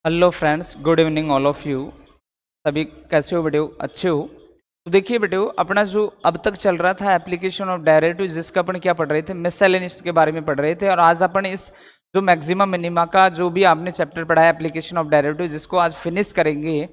Hello friends, good evening all of you. सभी कैसे हो बेटे? अच्छे हो? तो देखिए बेटे, अपना जो अब तक चल रहा था एप्लीकेशन ऑफ डेरिवेटिव, जिसका अपन क्या पढ़ रहे थे, मिससेलेनियस के बारे में पढ़ रहे थे। और आज अपन इस जो मैक्सिमम मिनिमा का जो भी आपने चैप्टर पढ़ा है एप्लीकेशन ऑफ डेरिवेटिव, जिसको आज फिनिश करेंगे।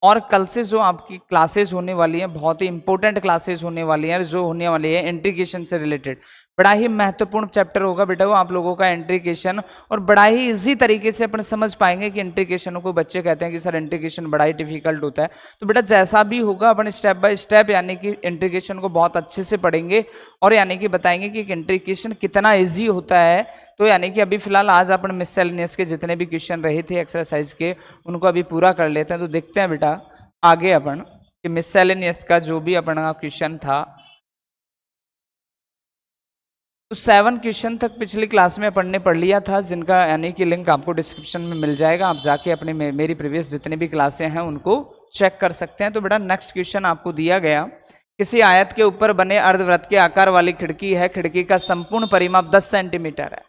और कल से जो आपकी क्लासेज होने वाली हैं, बहुत ही इंपॉर्टेंट क्लासेज होने वाली हैं, जो होने वाली है इंटीग्रेशन से रिलेटेड। बड़ा ही महत्वपूर्ण चैप्टर होगा बेटा वो आप लोगों का इंटीग्रेशन। और बड़ा ही इजी तरीके से अपन समझ पाएंगे कि इंटीग्रेशन को। बच्चे कहते हैं कि सर इंटीग्रेशन बड़ा ही डिफिकल्ट होता है, तो बेटा जैसा भी होगा अपन स्टेप बाय स्टेप यानी कि इंटीग्रेशन को बहुत अच्छे से पढ़ेंगे और यानी कि बताएंगे कि इंटीग्रेशन कितना ईजी होता है। तो यानी कि अभी फिलहाल आज अपन मिससेलेनियस के जितने भी क्वेश्चन रहे थे एक्सरसाइज के, उनको अभी पूरा कर लेते हैं। तो देखते हैं बेटा आगे अपन कि मिससेलेनियस का जो भी अपन का क्वेश्चन था, तो 7 क्वेश्चन तक पिछली क्लास में अपन ने पढ़ लिया था, जिनका यानी कि लिंक आपको डिस्क्रिप्शन में मिल जाएगा। आप जाके अपने मेरी प्रीवियस जितने भी क्लासें हैं उनको चेक कर सकते हैं। तो बेटा नेक्स्ट क्वेश्चन आपको दिया गया, किसी आयत के ऊपर बने अर्धवृत्त के आकार वाली खिड़की है। खिड़की का संपूर्ण परिमाप 10 सेंटीमीटर है।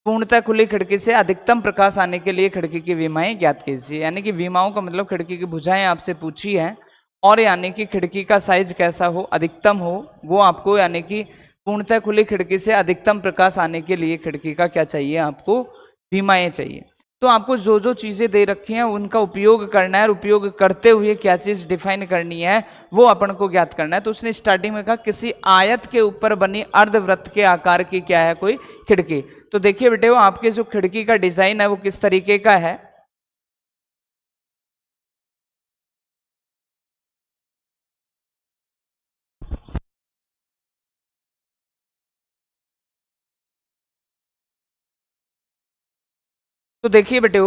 पूर्णतः खुली खिड़की से अधिकतम प्रकाश आने के लिए खिड़की की विमाएं ज्ञात कीजिए। यानी कि विमाओं का मतलब खिड़की की भुजाएं आपसे पूछी है, और यानी कि खिड़की का साइज कैसा हो, अधिकतम हो, वो आपको यानी कि पूर्णतः खुली खिड़की से अधिकतम प्रकाश आने के लिए खिड़की का क्या चाहिए, आपको विमाएं चाहिए। तो आपको जो जो चीजें दे रखी हैं उनका उपयोग करना है, और उपयोग करते हुए क्या चीज डिफाइन करनी है वो अपन को ज्ञात करना है। तो उसने स्टार्टिंग में कहा किसी आयत के ऊपर बनी अर्धवृत्त के आकार की क्या है, कोई खिड़की। तो देखिए बेटे, वो आपके जो खिड़की का डिजाइन है वो किस तरीके का है। तो देखिए बेटे,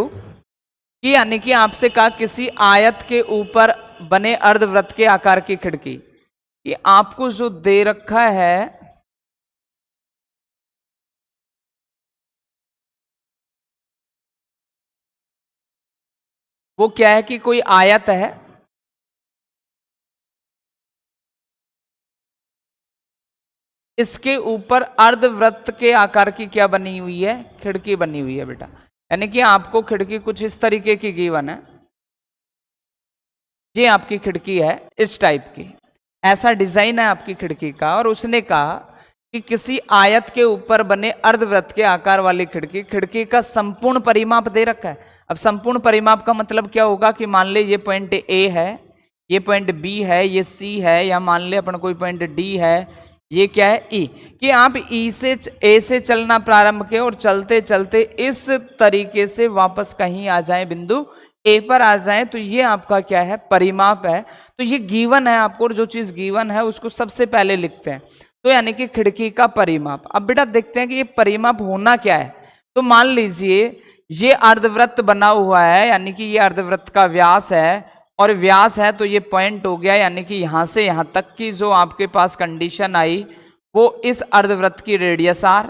कि यानी कि आपसे कहा किसी आयत के ऊपर बने अर्धवृत्त के आकार की खिड़की, कि आपको जो दे रखा है वो क्या है, कि कोई आयत है, इसके ऊपर अर्धवृत्त के आकार की क्या बनी हुई है, खिड़की बनी हुई है बेटा। यानी कि आपको खिड़की कुछ इस तरीके की गिवन है, ये आपकी खिड़की है इस टाइप की, ऐसा डिजाइन है आपकी खिड़की का। और उसने कहा कि किसी आयत के ऊपर बने अर्धवृत्त के आकार वाली खिड़की, खिड़की का संपूर्ण परिमाप दे रखा है। अब संपूर्ण परिमाप का मतलब क्या होगा, कि मान ले ये पॉइंट ए है, ये पॉइंट बी है, ये सी है, या मान ले अपन कोई पॉइंट डी है, ये क्या है ई। कि आप ई से ए से चलना प्रारंभ करें और चलते चलते इस तरीके से वापस कहीं आ जाए, बिंदु ए पर आ जाए, तो ये आपका क्या है, परिमाप है। तो ये गिवन है आपको, और जो चीज गिवन है उसको सबसे पहले लिखते हैं। तो यानी कि खिड़की का परिमाप। अब बेटा देखते हैं कि ये परिमाप होना क्या है। तो मान लीजिए ये अर्धवृत्त बना हुआ है, यानी कि ये अर्धवृत्त का व्यास है, और व्यास है तो ये पॉइंट हो गया, यानी कि यहां से यहां तक की जो आपके पास कंडीशन आई वो इस अर्धवृत्त की रेडियस आर।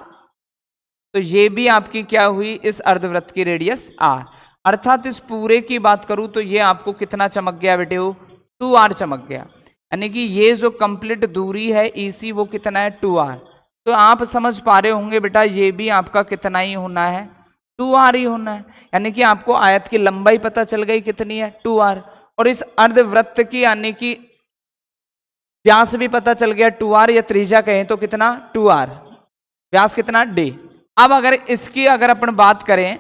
तो ये भी आपकी क्या हुई, इस अर्धवृत्त की रेडियस आर। अर्थात इस पूरे की बात करूं तो ये आपको कितना चमक गया बेटे, 2r चमक गया। यानी कि ये जो कंप्लीट दूरी है EC वो कितना है, 2r। तो आप समझ पा रहे होंगे बेटा, ये भी आपका कितना ही होना है, 2r ही होना है। यानी कि आपको आयत की लंबाई पता चल गई कितनी है, 2r। और इस अर्धवृत्त की यानी कि व्यास भी पता चल गया 2r, या त्रिज्या कहें तो कितना, 2r। व्यास कितना, d। अब अगर इसकी अगर अपन बात करें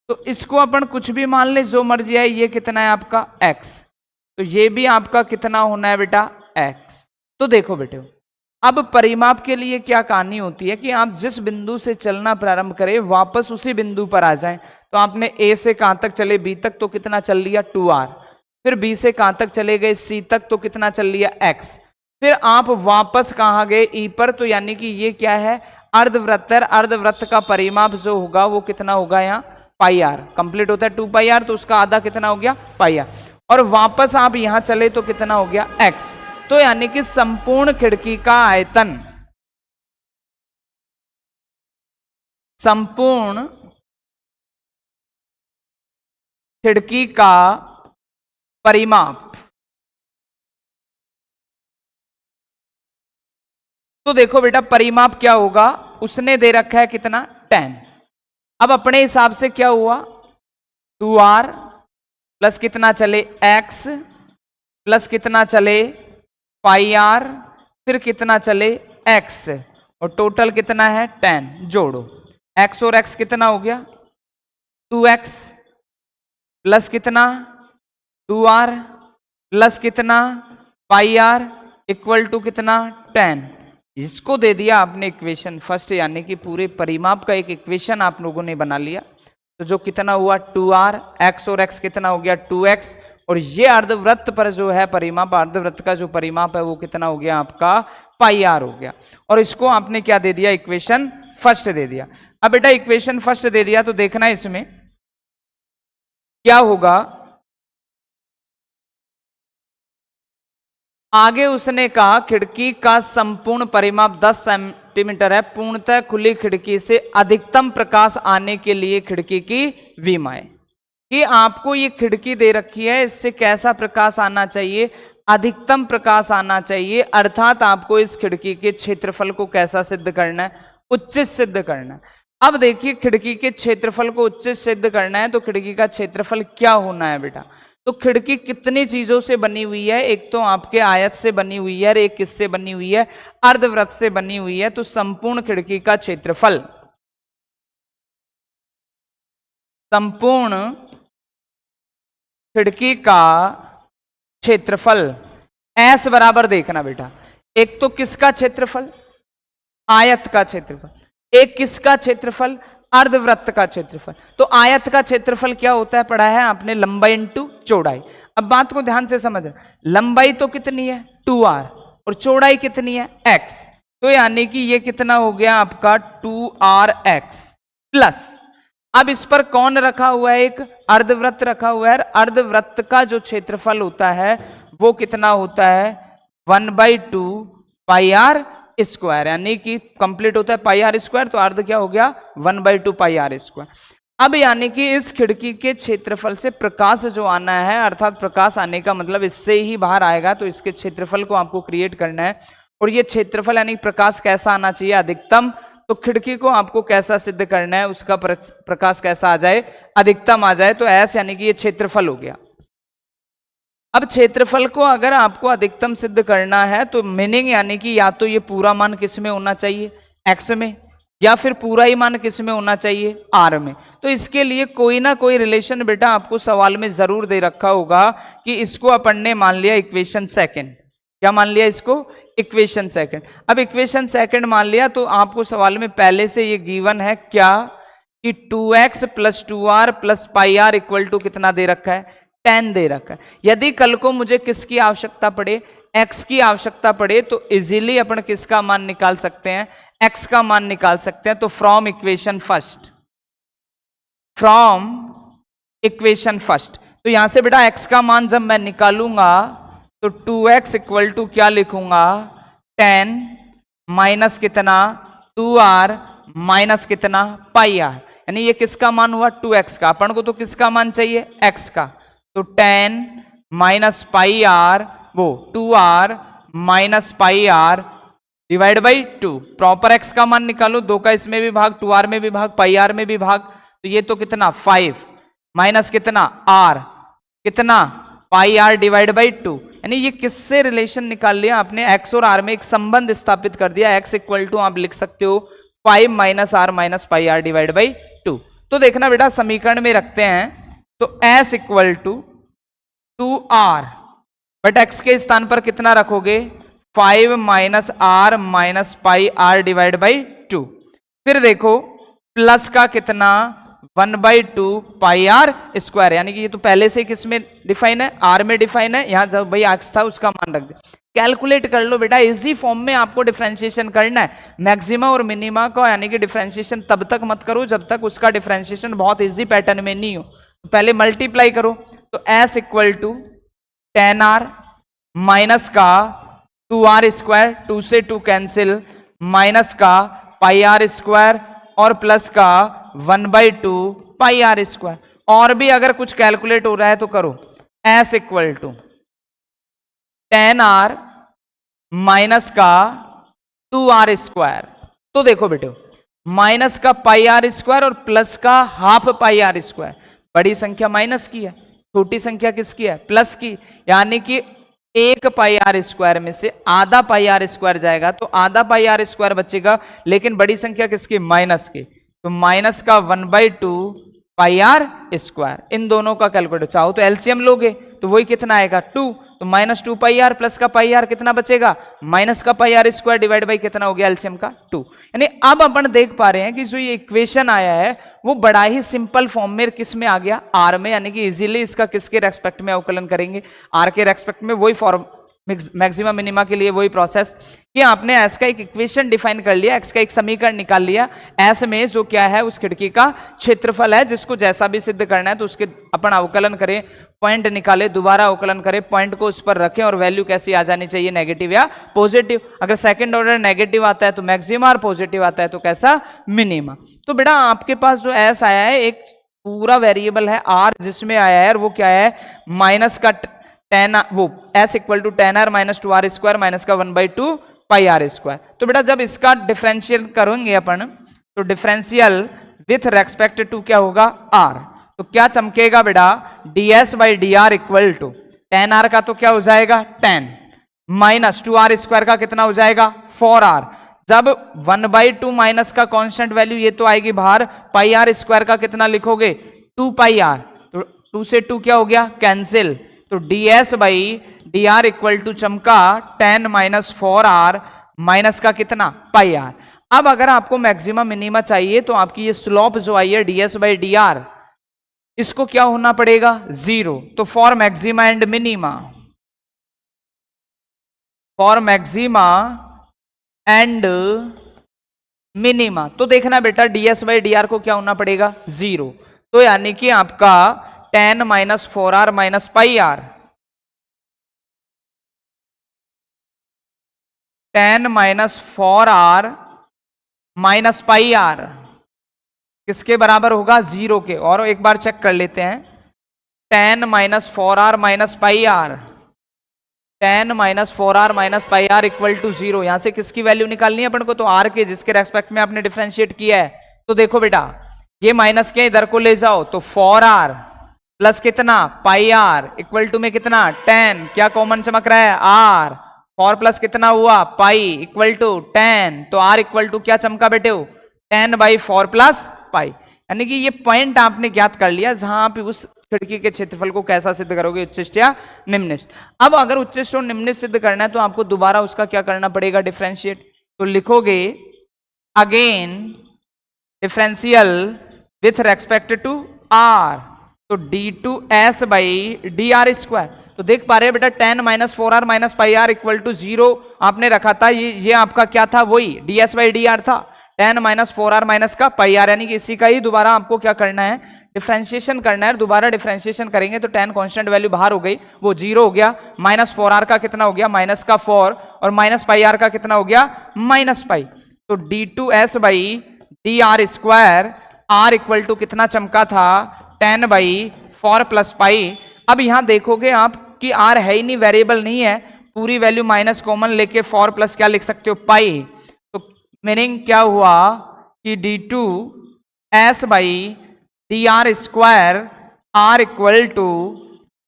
तो इसको अपन कुछ भी मान ले, जो मर्जी है। ये कितना है आपका x, तो ये भी आपका कितना होना है बेटा, x। तो देखो बेटे, अब परिमाप के लिए क्या कहानी होती है, कि आप जिस बिंदु से चलना प्रारंभ करें वापस उसी बिंदु पर आ जाएं। तो आपने A से कहां तक चले, B तक, तो कितना चल लिया, 2r। फिर B से कहां तक चले गए, C तक, तो कितना चल लिया, x। फिर आप वापस कहां गए, E पर। तो यानी कि ये क्या है, अर्धवृत्त है। अर्धवृत्त का परिमाप जो होगा वो कितना होगा, यहाँ पाई आर कंप्लीट होता है 2 पाई आर, तो उसका आधा कितना हो गया, पाई आर। और वापस आप यहां चले तो कितना हो गया, x। तो यानी कि संपूर्ण खिड़की का आयतन, संपूर्ण खिड़की का परिमाप, तो देखो बेटा परिमाप क्या होगा, उसने दे रखा है कितना, 10। अब अपने हिसाब से क्या हुआ, 2r प्लस कितना चले x प्लस कितना चले पाई आर, फिर कितना चले x, और टोटल कितना है 10। जोड़ो x और x कितना हो गया 2x प्लस कितना 2r प्लस कितना पाई आर इक्वल टू कितना 10। इसको दे दिया आपने इक्वेशन फर्स्ट, यानी कि पूरे परिमाप का एक इक्वेशन आप लोगों ने बना लिया। तो जो कितना हुआ 2r, x और x कितना हो गया 2x, और ये अर्धवृत्त पर जो है परिमाप, अर्धवृत्त का जो परिमाप है वो कितना हो गया आपका पाई आर हो गया। और इसको आपने क्या दे दिया इक्वेशन फर्स्ट दे दिया। अब बेटा इक्वेशन फर्स्ट दे दिया तो देखना इसमें क्या होगा। आगे उसने कहा खिड़की का संपूर्ण परिमाप 10 सेंटीमीटर है, पूर्णतः खुली खिड़की से अधिकतम प्रकाश आने के लिए खिड़की की विमाएं, कि आपको ये खिड़की दे रखी है, इससे कैसा प्रकाश आना चाहिए, अधिकतम प्रकाश आना चाहिए, अर्थात आपको इस खिड़की के क्षेत्रफल को कैसा सिद्ध करना है, उच्चित सिद्ध करना है। अब देखिए खिड़की के क्षेत्रफल को उच्चित सिद्ध करना है तो खिड़की का क्षेत्रफल क्या होना है बेटा। तो खिड़की कितनी चीजों से बनी हुई है, एक तो आपके आयत से बनी हुई है और एक किससे बनी हुई है, अर्धवृत्त से बनी हुई है। तो संपूर्ण खिड़की का क्षेत्रफल, संपूर्ण खिड़की का क्षेत्रफल एस बराबर देखना बेटा, एक तो किसका क्षेत्रफल आयत का क्षेत्रफल, एक किसका क्षेत्रफल अर्धवृत्त का क्षेत्रफल। तो आयत का क्षेत्रफल क्या होता है पढ़ा है आपने, लंबाई इंटू चौड़ाई। अब बात को ध्यान से समझ, लंबाई तो कितनी है 2r और चौड़ाई कितनी है x, तो यानी कि ये कितना हो गया आपका 2rx प्लस, अब इस पर कौन रखा हुआ है, एक अर्धवृत्त रखा हुआ है। अर्धवृत्त का जो क्षेत्रफल होता है वो कितना होता है 1/2 पाई आर स्क्वायर, यानी कि कंप्लीट होता है पाई आर स्क्वायर, तो अर्ध क्या हो गया 1/2 पाई आर स्क्वायर। अब यानी कि इस खिड़की के क्षेत्रफल से प्रकाश जो आना है, अर्थात प्रकाश आने का मतलब इससे ही बाहर आएगा, तो इसके क्षेत्रफल को आपको क्रिएट करना है। और ये क्षेत्रफल यानी प्रकाश कैसा आना चाहिए अधिकतम, तो खिड़की को आपको कैसा सिद्ध करना है, उसका प्रकाश कैसा आ जाए अधिकतम आ जाए। तो ऐसा यानी कि ये क्षेत्रफल हो गया। अब क्षेत्रफल को अगर आपको अधिकतम सिद्ध करना है तो मीनिंग यानी कि या तो ये पूरा मान किस में होना चाहिए x में, या फिर पूरा ही मान किस में होना चाहिए r में। तो इसके लिए कोई ना कोई रिलेशन बेटा आपको सवाल में जरूर दे रखा होगा कि इसको अपन ने मान लिया इक्वेशन सेकंड। क्या मान लिया इसको, इक्वेशन सेकंड। अब इक्वेशन सेकंड मान लिया तो आपको सवाल में पहले से ये गिवन है क्या कि 2x plus 2r plus pi r equal to कितना दे रखा है 10 दे रखा है। यदि कल को मुझे किसकी आवश्यकता पड़े, x की आवश्यकता पड़े, तो इजीली अपन किसका मान निकाल सकते हैं, x का मान निकाल सकते हैं। तो from equation first, from equation first, तो यहां से बेटा x का मान जब मैं निकालूंगा तो 2x इक्वल टू क्या लिखूंगा 10 माइनस कितना 2r माइनस कितना पाई आर, यानी ये किसका मान हुआ 2x का, अपन को तो किसका मान चाहिए x का। तो 10 माइनस पाई आर वो 2r minus pi r divide by 2, proper x का मान निकालो, 2 का इसमें भी भाग, 2r में भी भाग, पाई आर में भी भाग, तो ये तो कितना 5 माइनस कितना r कितना पाई आर डिवाइड बाई 2, यानी ये किससे रिलेशन निकाल लिया आपने, x और r में एक संबंध स्थापित कर दिया। x इक्वल टू आप लिख सकते हो 5 minus r minus pi r divide by 2। तो देखना बेटा समीकरण में रखते हैं तो s equal to 2r, but x के स्थान पर कितना रखोगे 5 minus r minus pi r divide by 2। फिर देखो प्लस का कितना 1/2 पाई आर स्क्वायर, यानी कि ये तो पहले से किस में डिफाइन है r में डिफाइन है, यहां जब भाई x था उसका मान रख दे। कैलकुलेट कर लो बेटा, इजी फॉर्म में आपको डिफरेंशिएशन करना है। मैक्सिमा और मिनिमा का यानी कि डिफरेंशिएशन तब तक मत करो जब तक उसका डिफरेंशिएशन बहुत इजी पैटर्न में नहीं हो, तो पहले मल्टीप्लाई करो। तो s equal to 10r minus का 2r स्क्वायर, 2 से 2 कैंसिल, माइनस का पाई आर स्क्वायर और प्लस का 1/2 पाई आर स्क्वायर। और भी अगर कुछ कैलकुलेट हो रहा है तो करो। s equal to 10r minus का 2r स्क्वायर, तो देखो बेटे माइनस का पाई आर स्क्वायर और प्लस का हाफ पाई आर स्क्वायर, बड़ी संख्या माइनस की है, छोटी संख्या किसकी है, प्लस की। यानी कि 1 पाई आर स्क्वायर में से आधा पाई आर स्क्वायर जाएगा तो आधा पाई आर स्क्वायर बचेगा, लेकिन बड़ी संख्या किसकी, माइनस की। तो माइनस का 1/2 पाई आर स्क्वायर, इन दोनों का कैलकुलेटर, चाहो तो एलसीएम लोगे तो वही कितना आएगा 2, तो -2 पाई आर प्लस का पाई आर कितना बचेगा, माइनस का pi r square divide by कितना हो गया, एलसीएम का 2। यानी अब अपन देख पा रहे हैं कि जो ये इक्वेशन आया है वो बड़ा ही सिंपल फॉर्म में किस में आ गया, आर में। यानी कि इजीली इसका किसके रेस्पेक्ट में अवकलन करेंगे, आर के रेस्पेक्ट में। वही फॉर्म मैक्सिमम मिनिमा के लिए वही प्रोसेस कि आपने एस का एक इक्वेशन डिफाइन कर लिया, एक्स का एक समीकरण निकाल लिया, एस में जो क्या है उस खिड़की का क्षेत्रफल है, जिसको जैसा भी सिद्ध करना है तो उसके अपन अवकलन करें, पॉइंट निकाले, दोबारा अवकलन करें, पॉइंट को उस पर रखें और वैल्यू कैसी आ जानी चाहिए, नेगेटिव या पॉजिटिव। अगर सेकंड ऑर्डर नेगेटिव आता है तो मैक्सिमा और पॉजिटिव आता है तो कैसा, मिनिमा। तो बेटा आपके पास जो एस आया है एक पूरा वेरिएबल है आर, जिसमें आया है वो क्या है, माइनस का tan, वो s equal to tan r minus 2r square minus का 1/2 पाई आर स्क्वायर। तो बेटा जब इसका डिफरेंशियल करेंगे अपन तो डिफरेंशियल विथ रेस्पेक्ट टू क्या होगा, r, तो क्या चमकेगा बेटा, ds by d r equal to tan r का तो क्या हो जाएगा 10 माइनस 2r स्क्वायर का कितना हो जाएगा 4r। जब 1/2 माइनस का कांस्टेंट वैल्यू ये तो आएगी बाहर, पाई आर स्क्वायर का कितना लिखोगे 2 पाई आर, तो 2 से 2 क्या हो गया कैंसिल, तो ds by d r equal to चमका 10 माइनस 4r माइनस का कितना पाई आर। अब अगर आपको मैक्सिमम मिनिमा चाहिए तो आपकी ये स्लोप जो आई है ds बाई डी आर, इसको क्या होना पड़ेगा 0। तो for maxima and minima, for maxima and minima, तो देखना बेटा ds बाई डी आर को क्या होना पड़ेगा 0। तो यानी कि आपका 10 minus 4r minus pi r, 10 minus 4r minus pi r किसके बराबर होगा 0 के। और एक बार चेक कर लेते हैं, 10 minus 4r minus pi r, 10 minus 4r minus pi r equal to 0। यहां से किसकी वैल्यू निकालनी है अपन को, तो r के, जिसके रेस्पेक्ट में आपने डिफरेंशिएट किया है। तो देखो बेटा ये माइनस के इधर को ले जाओ तो 4r प्लस कितना पाई आर इक्वल टू में कितना 10, क्या कॉमन चमक रहा है r, 4 प्लस कितना हुआ पाई इक्वल टू 10, तो r इक्वल टू क्या चमका बेटे हो 10/4 प्लस पाई। यानी कि ये पॉइंट आपने ज्ञात कर लिया जहां आप उस खिड़की के क्षेत्रफल को कैसा सिद्ध करोगे, उच्चिष्ट या निम्निष्ट। अब अगर उच्चिष्ट और निम्निष्ट सिद्ध करना है तो आपको दोबारा उसका क्या करना पड़ेगा, डिफरेंशिएट। तो लिखोगे again differential with respect to r, तो d2s by d r square. तो देख पा रहे हैं बेटा 10 minus 4r minus pi r equal to 0 आपने रखा था, ये आपका क्या था, वही ds बाई डी आर था, 10 माइनस 4r माइनस का पाई आर, यानी कि इसी का ही दोबारा आपको क्या करना है, डिफरेंशिएशन करना है। दोबारा डिफरेंशिएशन करेंगे तो 10 कांस्टेंट वैल्यू बाहर हो गई, वो 0 हो गया, माइनस 4r का कितना हो गया माइनस का 4 और माइनस पाई आर का कितना हो गया माइनस पाई। तो d2s by d r square, r equal to कितना चमका था 10/4 प्लस पाई। अब यहां देखोगे आप कि r है ही नहीं, वेरिएबल नहीं है, पूरी वैल्यू माइनस कॉमन लेके 4 प्लस क्या लिख सकते हो पाई। तो मीनिंग क्या हुआ कि d2s by d r square r equal to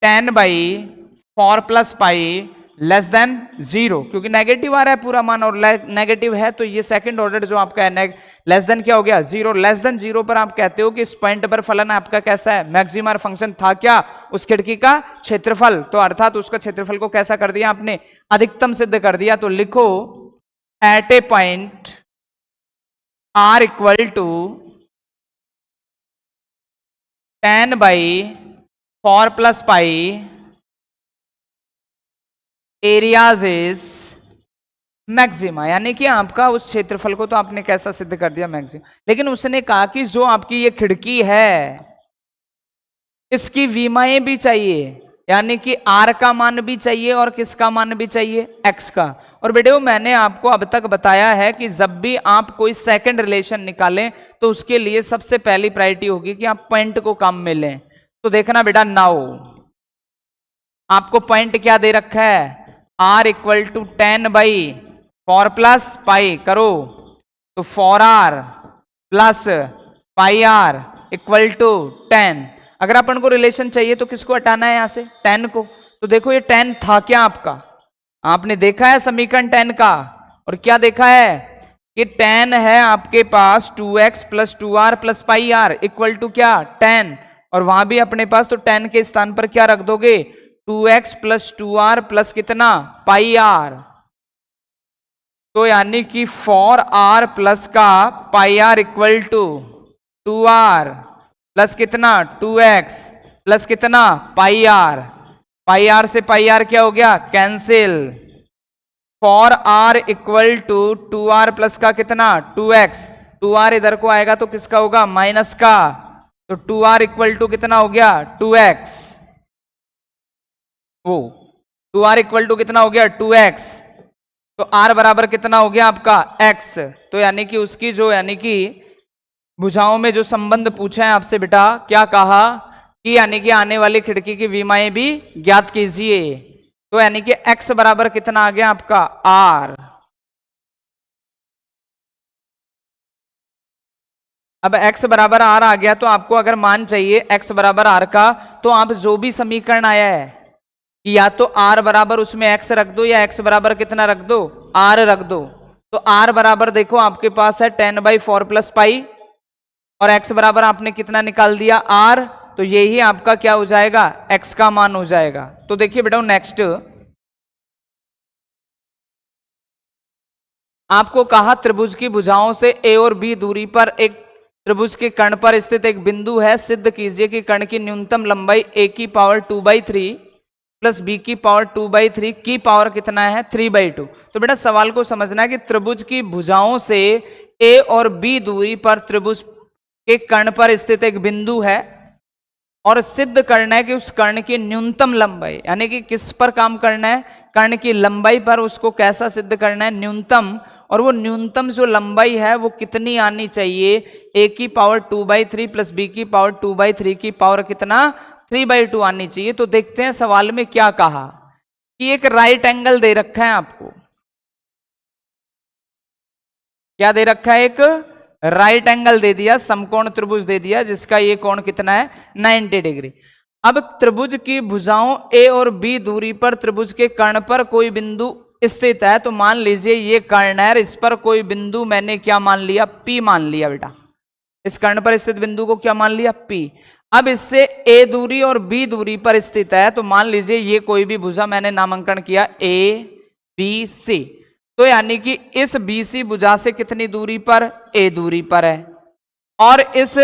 10/4 plus pi less than 0, क्योंकि नेगेटिव आ रहा है पूरा मान और नेगेटिव है तो ये सेकंड ऑर्डर जो आपका है लेस देन क्या हो गया 0। लेस देन 0 पर आप कहते हो कि इस पॉइंट पर फलन आपका कैसा है, मैक्सिमा फंक्शन था क्या, उस खिड़की का क्षेत्रफल, तो अर्थात उसका क्षेत्रफल को कैसा कर दिया आपने, अधिकतम सिद्ध कर दिया। तो लिखो at a point r equal to 10/4 plus pi areas is maxima, यानी कि आपका उस क्षेत्रफल को तो आपने कैसा सिद्ध कर दिया मैक्सिमा। लेकिन उसने कहा कि जो आपकी ये खिड़की है इसकी विमाएं भी चाहिए, यानी कि r का मान भी चाहिए और किसका मान भी चाहिए, x का। और बेटे मैंने आपको अब तक बताया है कि जब भी आप कोई सेकंड रिलेशन निकालें तो उसके लिए सबसे पहली प्रायोरिटी होगी कि आप पॉइंट को काम में लें। तो देखना बेटा नाउ आपको पॉइंट क्या दे रखा है, r equal to 10/4 plus pi करो, तो 4r plus pi r equal to 10। अगर अपन को रिलेशन चाहिए तो किसको हटाना है यहां से, tan को। तो देखो ये tan था क्या आपका, आपने देखा है समीकरण tan का, और क्या देखा है कि tan है आपके पास 2x plus 2r plus pi r equal to क्या tan, और वहां भी अपने पास तो tan के स्थान पर क्या रख दोगे 2x प्लस 2r प्लस कितना पाई आर। तो यानी कि फॉर r प्लस का pi r equal to 2r plus कितना 2x प्लस कितना पाई आर से पाई आर क्या हो गया cancel. For r equal to 2r plus का कितना 2x, 2r इधर को आएगा तो किसका होगा माइनस का, तो 2r इक्वल टू कितना हो गया 2x, वो 2r इक्वल टू कितना हो गया 2x, तो r बराबर कितना हो गया आपका x। तो यानी कि उसकी जो यानी कि भुजाओं में जो संबंध पूछा है आपसे बेटा, क्या कहा कि यानी कि आने वाली खिड़की की विमाएं भी ज्ञात कीजिए। तो यानी कि x बराबर कितना आ गया आपका r। अब x बराबर r आ गया, तो आपको अगर मान चाहिए x बराबर r का, तो आप जो भी समीकरण आया है कि या तो r बराबर उसमें x रख दो या x बराबर कितना रख दो r रख दो। तो r बराबर देखो आपके पास है 10/4 प्लस पाई, और x बराबर आपने कितना निकाल दिया r, तो यही आपका क्या हो जाएगा x का मान हो जाएगा। तो देखिए बेटा नेक्स्ट आपको कहा त्रिभुज की भुजाओं से a और b दूरी पर एक त्रिभुज के कर्ण पर स्थित एक बिंदु है, सिद्ध कीजिए कि कर्ण की न्यूनतम लंबाई a की पावर 2/3 प्लस b की पावर 2/3 की पावर कितना है 3/2। तो बेटा सवाल को समझना है कि त्रिभुज की भुजाओं से a और b दूरी पर त्रिभुज के कर्ण पर स्थित एक बिंदु है, और सिद्ध करना है कि उस कर्ण की न्यूनतम लंबाई, यानी कि किस पर काम करना है कर्ण की लंबाई पर, उसको कैसा सिद्ध करना है न्यूनतम, और वो न्यूनतम जो लंबाई है वो कितनी आनी चाहिए a की पावर 2/3 प्लस b की पावर 2/3 की पावर कितना 3/2 आनी चाहिए। तो देखते हैं सवाल में क्या कहा कि एक राइट एंगल दे रखा है आपको, क्या दे रखा है एक राइट एंगल दे दिया, समकोण त्रिभुज दे दिया जिसका ये कोण कितना है 90 डिग्री। अब त्रिभुज की भुजाओं a और b दूरी पर त्रिभुज के कर्ण पर कोई बिंदु स्थित है, तो मान लीजिए ये कर्ण है, इस पर कोई बिंदु मैंने क्या मान लिया P मान लिया बेटा, इस कर्ण पर स्थित बिंदु को क्या मान लिया P। अब इससे a दूरी और b दूरी पर स्थित है, तो मान लीजिए ये कोई भी भुजा मैंने नामांकन किया a b c, तो यानी कि इस BC भुजा से कितनी दूरी पर A दूरी पर है, और इस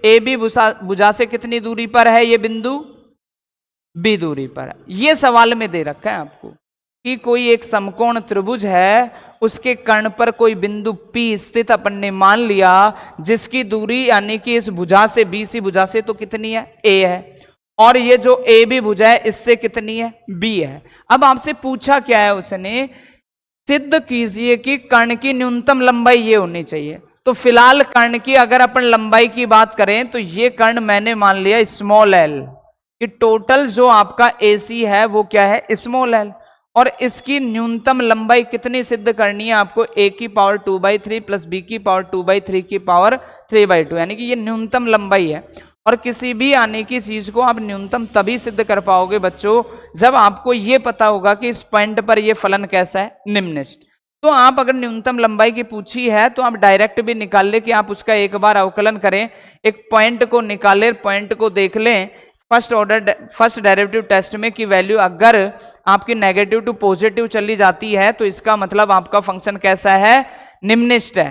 AB भुजा से कितनी दूरी पर है ये बिंदु B दूरी पर है। ये सवाल में दे रखा है आपको कि कोई एक समकोण त्रिभुज है, उसके कर्ण पर कोई बिंदु P स्थित अपन ने मान लिया, जिसकी दूरी यानी कि इस भुजा से BC भुजा से तो कितनी है A है, और ये जो AB भुजा है इससे कितनी है B है। अब आपसे पूछा क्या है उसने, सिद्ध कीजिए कि कर्ण की न्यूनतम लंबाई ये होनी चाहिए। तो फिलहाल कर्ण की अगर अपन लंबाई की बात करें तो ये कर्ण मैंने मान लिया स्मॉल l, कि टोटल जो आपका AC है वो क्या है स्मॉल l, और इसकी न्यूनतम लंबाई कितनी सिद्ध करनी है आपको a की पावर 2/3 प्लस b की पावर 2/3 की पावर 3/2, यानी कि ये न्यूनतम लंबाई है। और किसी भी आने की चीज को आप न्यूनतम तभी सिद्ध कर पाओगे बच्चों जब आपको ये पता होगा कि इस पॉइंट पर ये फलन कैसा है निम्नलिखित। तो आप अगर न्यूनतम लंबाई की पूछी है तो आप डायरेक्ट भी निकाल ले कि आप उसका एक बार अवकलन करें, एक पॉइंट को निकालें, पॉइंट को देख लें फर्स्ट डेरिवेटिव टेस्ट में कि वैल्यू अगर आपकी नेगेटिव टू पॉजिटिव चली जाती है तो इसका मतलब आपका फंक्शन कैसा है निम्नलिखित है।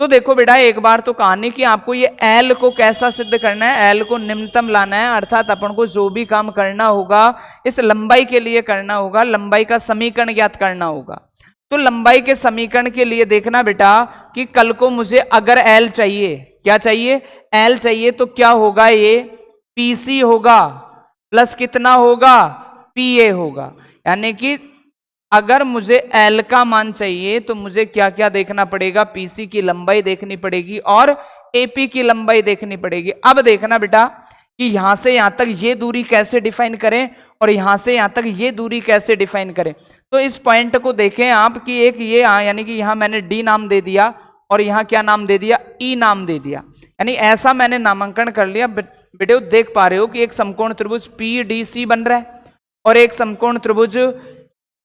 तो देखो बेटा एक बार तो कहानी कि आपको ये L को कैसा सिद्ध करना है, L को निम्नतम लाना है, अर्थात अपन को जो भी काम करना होगा इस लंबाई के लिए करना होगा, लंबाई का समीकरण ज्ञात करना होगा। तो लंबाई के समीकरण के लिए देखना बेटा कि कल को मुझे अगर L चाहिए, क्या चाहिए L चाहिए, तो क्या होगा ये PC होगा प्लस कितना होगा PA होगा, यानी कि अगर मुझे L का मान चाहिए तो मुझे क्या क्या देखना पड़ेगा, PC की लंबाई देखनी पड़ेगी और AP की लंबाई देखनी पड़ेगी। अब देखना बेटा कि यहां से यहां तक ये दूरी कैसे डिफाइन करें और यहां से यहां तक ये दूरी कैसे डिफाइन करें। तो इस पॉइंट को देखें आप कि एक ये यानी कि यहां मैंने D नाम दे दिया और यहां क्या नाम दे दिया E नाम दे दिया, यानी ऐसा मैंने नामांकन कर लिया बेटे देख पा रहे हो कि एक समकोण त्रिभुज PDC बन रहा है और एक समकोण त्रिभुज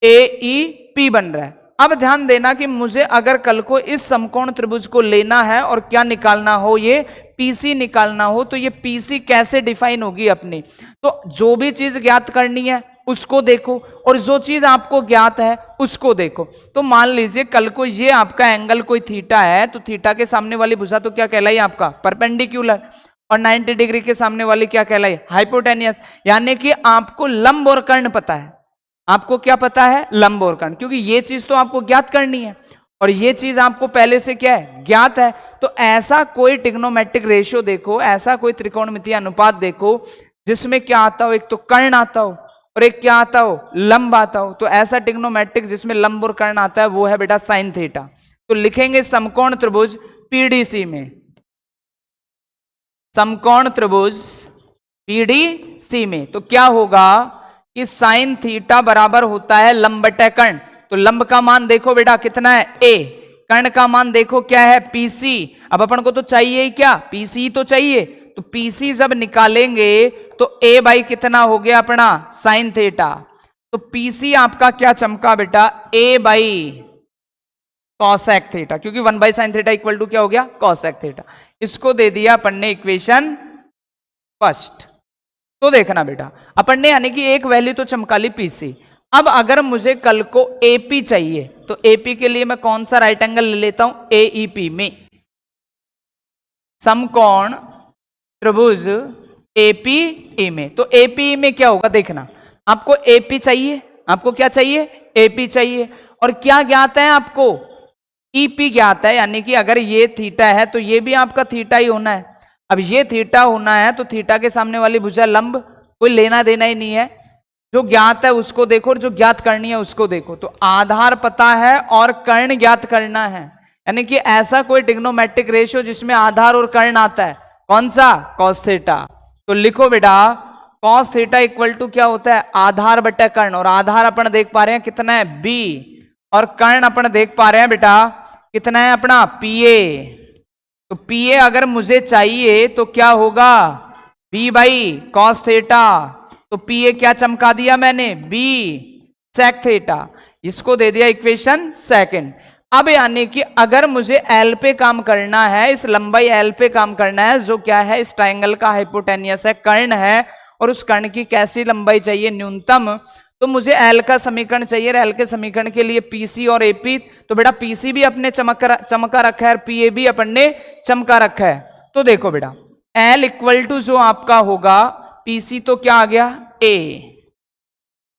AEP बन रहा है। अब ध्यान देना कि मुझे अगर कल को इस समकोण त्रिभुज को लेना है और क्या निकालना हो, ये PC निकालना हो, तो ये PC कैसे डिफाइन होगी अपनी। तो जो भी चीज ज्ञात करनी है उसको देखो और जो चीज आपको ज्ञात है उसको देखो। तो मान लीजिए कल को ये आपका एंगल कोई थीटा है, तो थीटा के सामने वाली भुजा तो क्या कहलाई आपका परपेंडिकुलर, और 90 डिग्री के सामने वाली क्या कहलाई हाइपोटेनियस। यानी कि आपको लंब और कर्ण पता है। आपको क्या पता है? लंब और कर्ण, क्योंकि ये चीज तो आपको ज्ञात करनी है और ये चीज आपको पहले से क्या है? ज्ञात है। तो ऐसा कोई ट्रिग्नोमेट्रिक रेशियो देखो, ऐसा कोई त्रिकोणमितीय अनुपात देखो जिसमें क्या आता हो, एक तो कर्ण आता हो और एक क्या आता हो? लंब आता हो। तो ऐसा ट्रिग्नोमेट्रिक जिसमें लंब और कर्ण आता है वो है बेटा साइन थीटा। तो लिखेंगे समकोण त्रिभुज PDC में, समकोण त्रिभुज PDC में तो क्या होगा कि साइन थीटा बराबर होता है लंब बटे कर्ण। तो लंब का मान देखो बेटा कितना है? A। कर्ण का मान देखो क्या है? PC। अब अपन को तो चाहिए ही क्या? PC तो चाहिए। तो PC जब निकालेंगे तो A बाई कितना हो गया अपना? Sine theta. तो PC आपका क्या चमका बेटा? A बाई कॉसेक थीटा, क्योंकि 1 by sine theta equal to क्या हो गया? Cosec theta. इसको दे दिया अपन ने इक्वेशन फर्स्ट। तो देखना बेटा अपन ने यानी कि एक वैल्यू तो चमका ली PC। अब अगर मुझे कल को AP चाहिए तो AP के लिए मैं कौन सा राइट एंगल ले लेता हूं? AEP में, समकोण त्रिभुज APE में। तो APE में क्या होगा देखना, आपको AP चाहिए, आपको क्या चाहिए? AP चाहिए। और क्या ज्ञात है आपको? EP ज्ञात है, यानी कि अगर ये थीटा है तो ये भी आपका थीटा ही होना है। अब ये थीटा होना है तो थीटा के सामने वाली भुजा लंब, कोई लेना देना ही नहीं है। जो ज्ञात है उसको देखो और जो ज्ञात करनी है उसको देखो। तो आधार पता है और कर्ण ज्ञात करना है, यानी कि ऐसा कोई ट्रिग्नोमेट्रिक रेशियो जिसमें आधार और कर्ण आता है, कौन सा? Cos theta. तो लिखो बेटा कॉस थीटा इक्वल टू क्या होता है? आधार बटे कर्ण। और आधार अपन देख पा रहे हैं कितना है? B। और कर्ण अपन देख पा रहे हैं बेटा कितना है अपना? PA। तो PA अगर मुझे चाहिए तो क्या होगा? B by cos theta. तो PA क्या चमका दिया मैंने? B sec theta. इसको दे दिया इक्वेशन सेकंड। अब यानी कि अगर मुझे L पे काम करना है, इस लंबाई L पे काम करना है, जो क्या है? इस ट्राइंगल का हाइपोटेनियस है, कर्ण है, और उस कर्ण की कैसी लंबाई चाहिए? न्यूनतम। तो मुझे L का समीकरण चाहिए। L के समीकरण के लिए PC और AP। तो बेटा PC भी अपने चमका रखा है और PA भी अपन ने चमका रखा है। तो देखो बेटा L इक्वल टू जो आपका होगा PC, तो क्या आ गया? A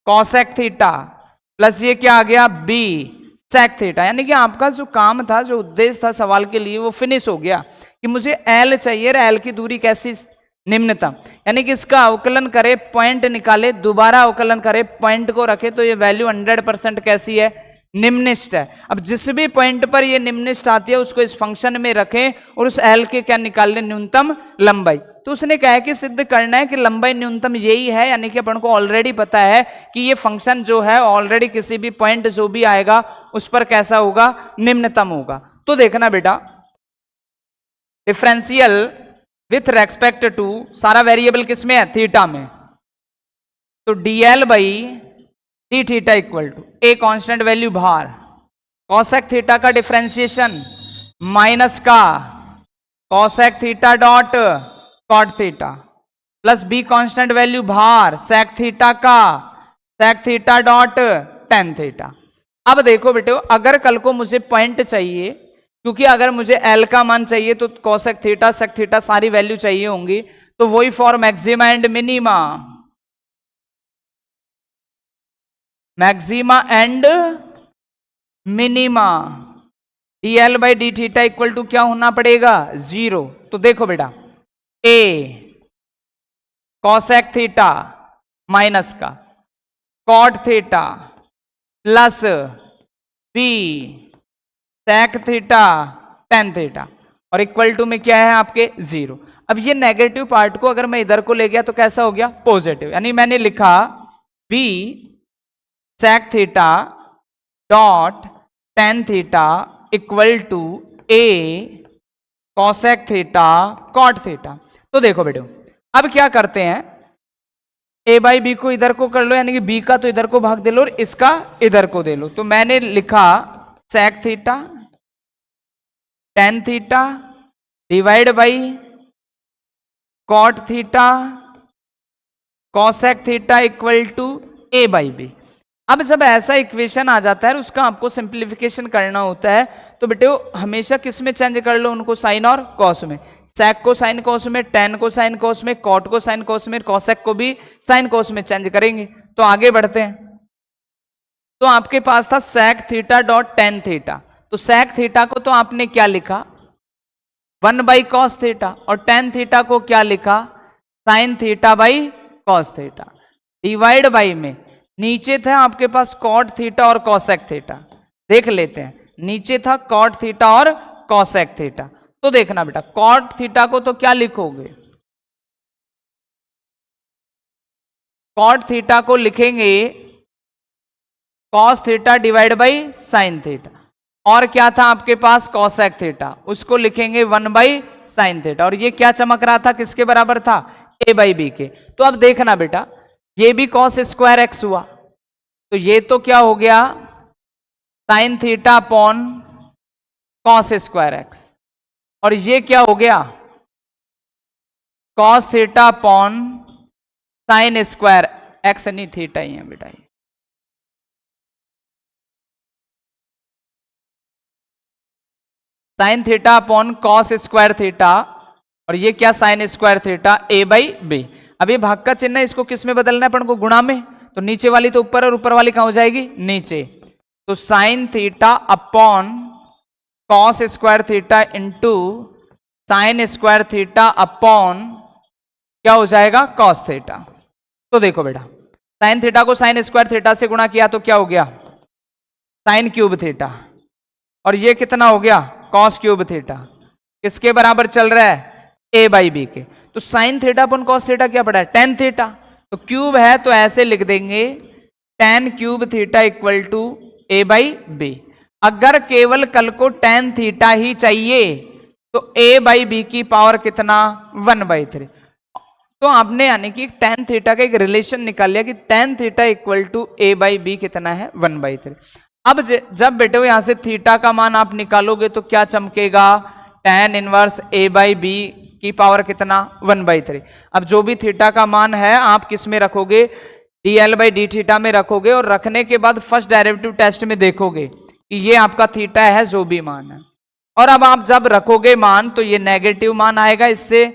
कॉसेक थीटा प्लस ये क्या आ गया? B sec theta. यानी कि आपका जो काम था, जो उद्देश्य था सवाल के लिए, वो फिनिश हो गया कि मुझे L चाहिए और L की दूरी कैसी? निम्नतम। यानी कि इसका अवकलन करे, पॉइंट निकाले, दोबारा अवकलन करे, पॉइंट को रखे, तो ये वैल्यू 100% कैसी है? निम्निष्ठ है। अब जिस भी पॉइंट पर ये निम्निष्ठ आती है उसको इस फंक्शन में रखें और उस L के क्या निकाल लें? न्यूनतम लंबाई। तो उसने कहा कि सिद्ध करना है कि लंबाई न्यूनतम यही है, यानी कि अपन को ऑलरेडी पता है कि ये फंक्शन जो है ऑलरेडी किसी भी पॉइंट जो भी आएगा उस पर कैसा होगा? निम्नतम होगा। तो देखना बेटा डिफरेंशियल विथ रेस्पेक्ट टू सारा वेरिएबल किसमें है? थीटा में। तो DL by d theta equal to a constant value भार, कॉसेक थीटा का डिफरेंशिएशन माइनस का cosec theta dot cot theta plus B constant value भार सेक थीटा का sec theta dot tan theta. अब देखो बेटे अगर कल को मुझे पॉइंट चाहिए, क्योंकि अगर मुझे L का मान चाहिए तो कॉसेक थीटा सेक थीटा सारी वैल्यू चाहिए होंगी, तो वही for maxima and minima, maxima and minima DL by d theta equal to क्या होना पड़ेगा? 0। तो देखो बेटा A कॉसेक थीटा माइनस का cot theta plus B sec theta tan theta और इक्वल टू में क्या है आपके? 0। अब ये नेगेटिव पार्ट को अगर मैं इधर को ले गया तो कैसा हो गया? पॉजिटिव। यानी मैंने लिखा B sec theta dot tan theta equal to A cosec theta cot theta. तो देखो बेटो अब क्या करते हैं, a बाई बी को इधर को कर लो, यानी कि b का तो इधर को भाग दे लो और इसका इधर को दे लो। तो मैंने लिखा sec theta tan theta divide by cot theta cosec theta equal to a by B. अब जब ऐसा इक्वेशन आ जाता है उसका आपको सिंप्लीफिकेशन करना होता है, तो बेटे हमेशा किस में चेंज कर लो उनको, साइन और कॉस में। sec को साइन कॉस में, tan को साइन कॉस में, cot को साइन कॉस में, cosec को भी साइन कॉस में चेंज करेंगे। तो आगे बढ़ते हैं। तो आपके पास था sec theta dot tan theta. तो sec थीटा को तो आपने क्या लिखा, 1 बाई कॉस थीटा, और tan थीटा को क्या लिखा, sine theta by cos theta, divide by में नीचे था आपके पास cot थीटा और cosec थीटा। देख लेते हैं, नीचे था cot थीटा और cosec थीटा। तो देखना बेटा, cot थीटा को तो क्या लिखोगे, cot थीटा को लिखेंगे cos theta divide by sine theta, और क्या था आपके पास cosec थीटा, उसको लिखेंगे 1 बाई साइन थीटा। और ये क्या चमक रहा था, किसके बराबर था, a बाई बी के। तो अब देखना बेटा, ये भी cos स्क्वायर एक्स हुआ, तो ये तो क्या हो गया, sine theta upon cos square x, और ये क्या हो गया, cos theta upon sine square x, नहीं थीटा ही है बेटा, sine theta upon cos square theta, और ये क्या sine square theta a by B. अब ये भाग का चिन्ह है, इसको किस में बदलना है अपन को, गुणा में। तो नीचे वाली तो ऊपर और ऊपर वाली कहां हो जाएगी, नीचे। तो sign theta upon cos square theta into sine square theta upon क्या हो जाएगा, कॉस थीटा। तो देखो बेटा, साइन थीटा को साइन स्क्वायर थीटा से गुणा किया तो क्या हो गया, साइन क्यूब थीटा, और ये कितना हो गया, कॉस क्यूब थीटा। किसके बराबर चल रहा है, a बाई बी के। तो साइन थीटा अपन कॉस थीटा क्या पड़ा है, tan थीटा। तो क्यूब है तो ऐसे लिख देंगे tan cube theta equal to a by B. अगर केवल कल को tan थीटा ही चाहिए तो a बाई बी की पावर कितना, 1/3। तो आपने यानी कि tan थीटा का एक रिलेशन निकाल लिया कि tan theta equal to a by b कितना है, 1/3। अब जब बेटे यहां से थीटा का मान आप निकालोगे तो क्या चमकेगा, tan inverse a by b की पावर कितना, 1/3। अब जो भी थीटा का मान है आप किस में रखोगे, dl बाई डी थीटा में रखोगे, और रखने के बाद फर्स्ट डेरिवेटिव टेस्ट में देखोगे कि ये आपका थीटा है जो भी मान है। और अब आप जब रखोगे मान तो ये नेगेटिव मान आएगा, इससे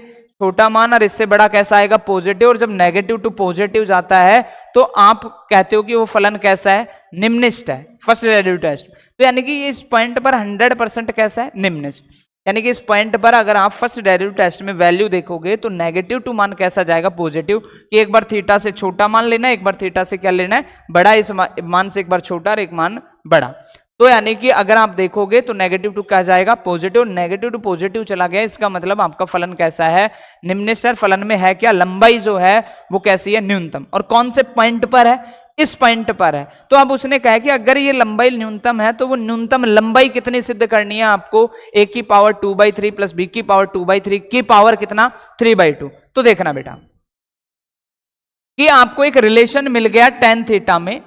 छोटा मान, और इससे बड़ा कैसा आएगा, पॉजिटिव। और जब नेगेटिव टू पॉजिटिव जाता है तो आप कहते हो कि वो फलन कैसा है, निम्निष्ट है, फर्स्ट डेरिवेटिव टेस्ट। तो यानी कि इस पॉइंट पर 100% कैसा है, निम्निष्ट। यानी कि इस पॉइंट पर अगर आप फर्स्ट डेरिवेटिव टेस्ट में वैल्यू देखोगे तो नेगेटिव टू मान कैसा जाएगा, पॉजिटिव। कि एक बार थीटा से छोटा मान लेना है, एक बार थीटा से क्या लेना है, बड़ा। इस मान से एक बार छोटा और एक मान बड़ा। तो यानी कि अगर आप देखोगे तो नेगेटिव टू क्या जाएगा, पॉजिटिव। नेगेटिव टू पॉजिटिव चला गया, इसका मतलब आपका फलन कैसा है, निम्नतर। फलन में है क्या, लंबाई जो है वो कैसी है, न्यूनतम। और कौन से पॉइंट पर है, इस पॉइंट पर है। तो अब उसने कहा कि अगर ये लंबाई न्यूनतम है तो वो न्यूनतम लंबाई कितनी सिद्ध करनी है आपको, a की पावर 2/3 प्लस b की पावर 2/3 की पावर कितना, 3/2। तो देखना बेटा कि आपको एक रिलेशन मिल गया tan थीटा में।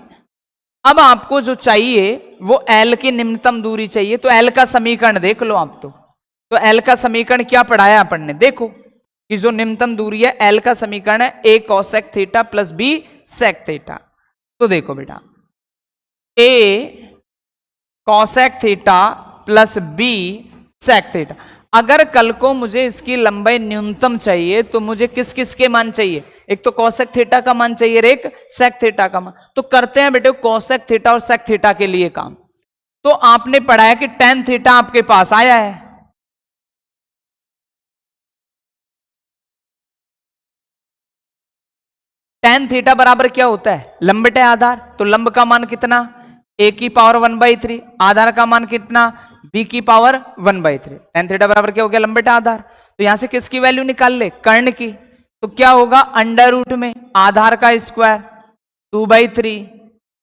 अब आपको जो चाहिए वो l की निम्नतम दूरी चाहिए। तो l का समीकरण देख लो आप। तो l का समीकरण क्या पढ़ाया अपन ने, देखो कि जो निम्नतम दूरी है l का समीकरण है a cosec theta plus b sec theta. तो देखो बेटा, a cosec theta plus b sec theta. अगर कल को मुझे इसकी लंबाई न्यूनतम चाहिए तो मुझे किस किस के मान चाहिए, एक तो cosec थीटा का मान चाहिए और एक sec थीटा का मान। तो करते हैं बेटे cosec थीटा और sec थीटा के लिए काम। तो आपने पढ़ाया कि tan थीटा आपके पास आया है, tan थीटा बराबर क्या होता है, लंब बटे आधार। तो लंब का मान कितना, a की पावर 1/3, आधार का मान कितना, b की पावर 1/3। tan थीटा बराबर क्या हो गया, लंब बटे आधार। तो यहां से किसकी वैल्यू निकाल ले, कर्ण की। तो क्या होगा, अंडर रूट में आधार का स्क्वायर 2/3,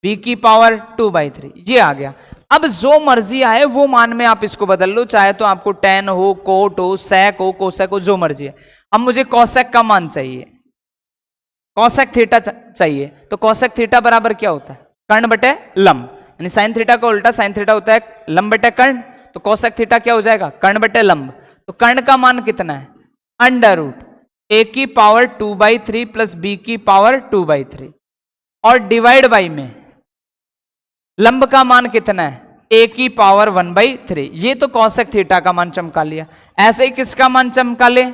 b की पावर 2/3, ये आ गया। अब जो मर्जी आए वो मान में आप इसको बदल लो, चाहे तो आपको tan हो, cot हो, sec हो, cosec हो, जो मर्जी है। अब मुझे कॉसेक का मान चाहिए, कॉसेक थीटा चाहिए, तो कॉसेक थीटा बराबर क्या होता है? कर्ण बटे लंब, यानी साइन थीटा का उल्टा साइन थीटा होता है लंब बटे कर्ण, तो कॉसेक थीटा क्या हो जाएगा? कर्ण बटे लंब। तो कर्ण का मान कितना है? अंडर रूट a की पावर 2/3 प्लस b की पावर 2/3 और डिवाइड बाई में लंब का मान कितना है? a की पावर 1/3। ये तो कॉसेक थीटा का मान चमका लिया। ऐसे ही किसका मान चमका ले?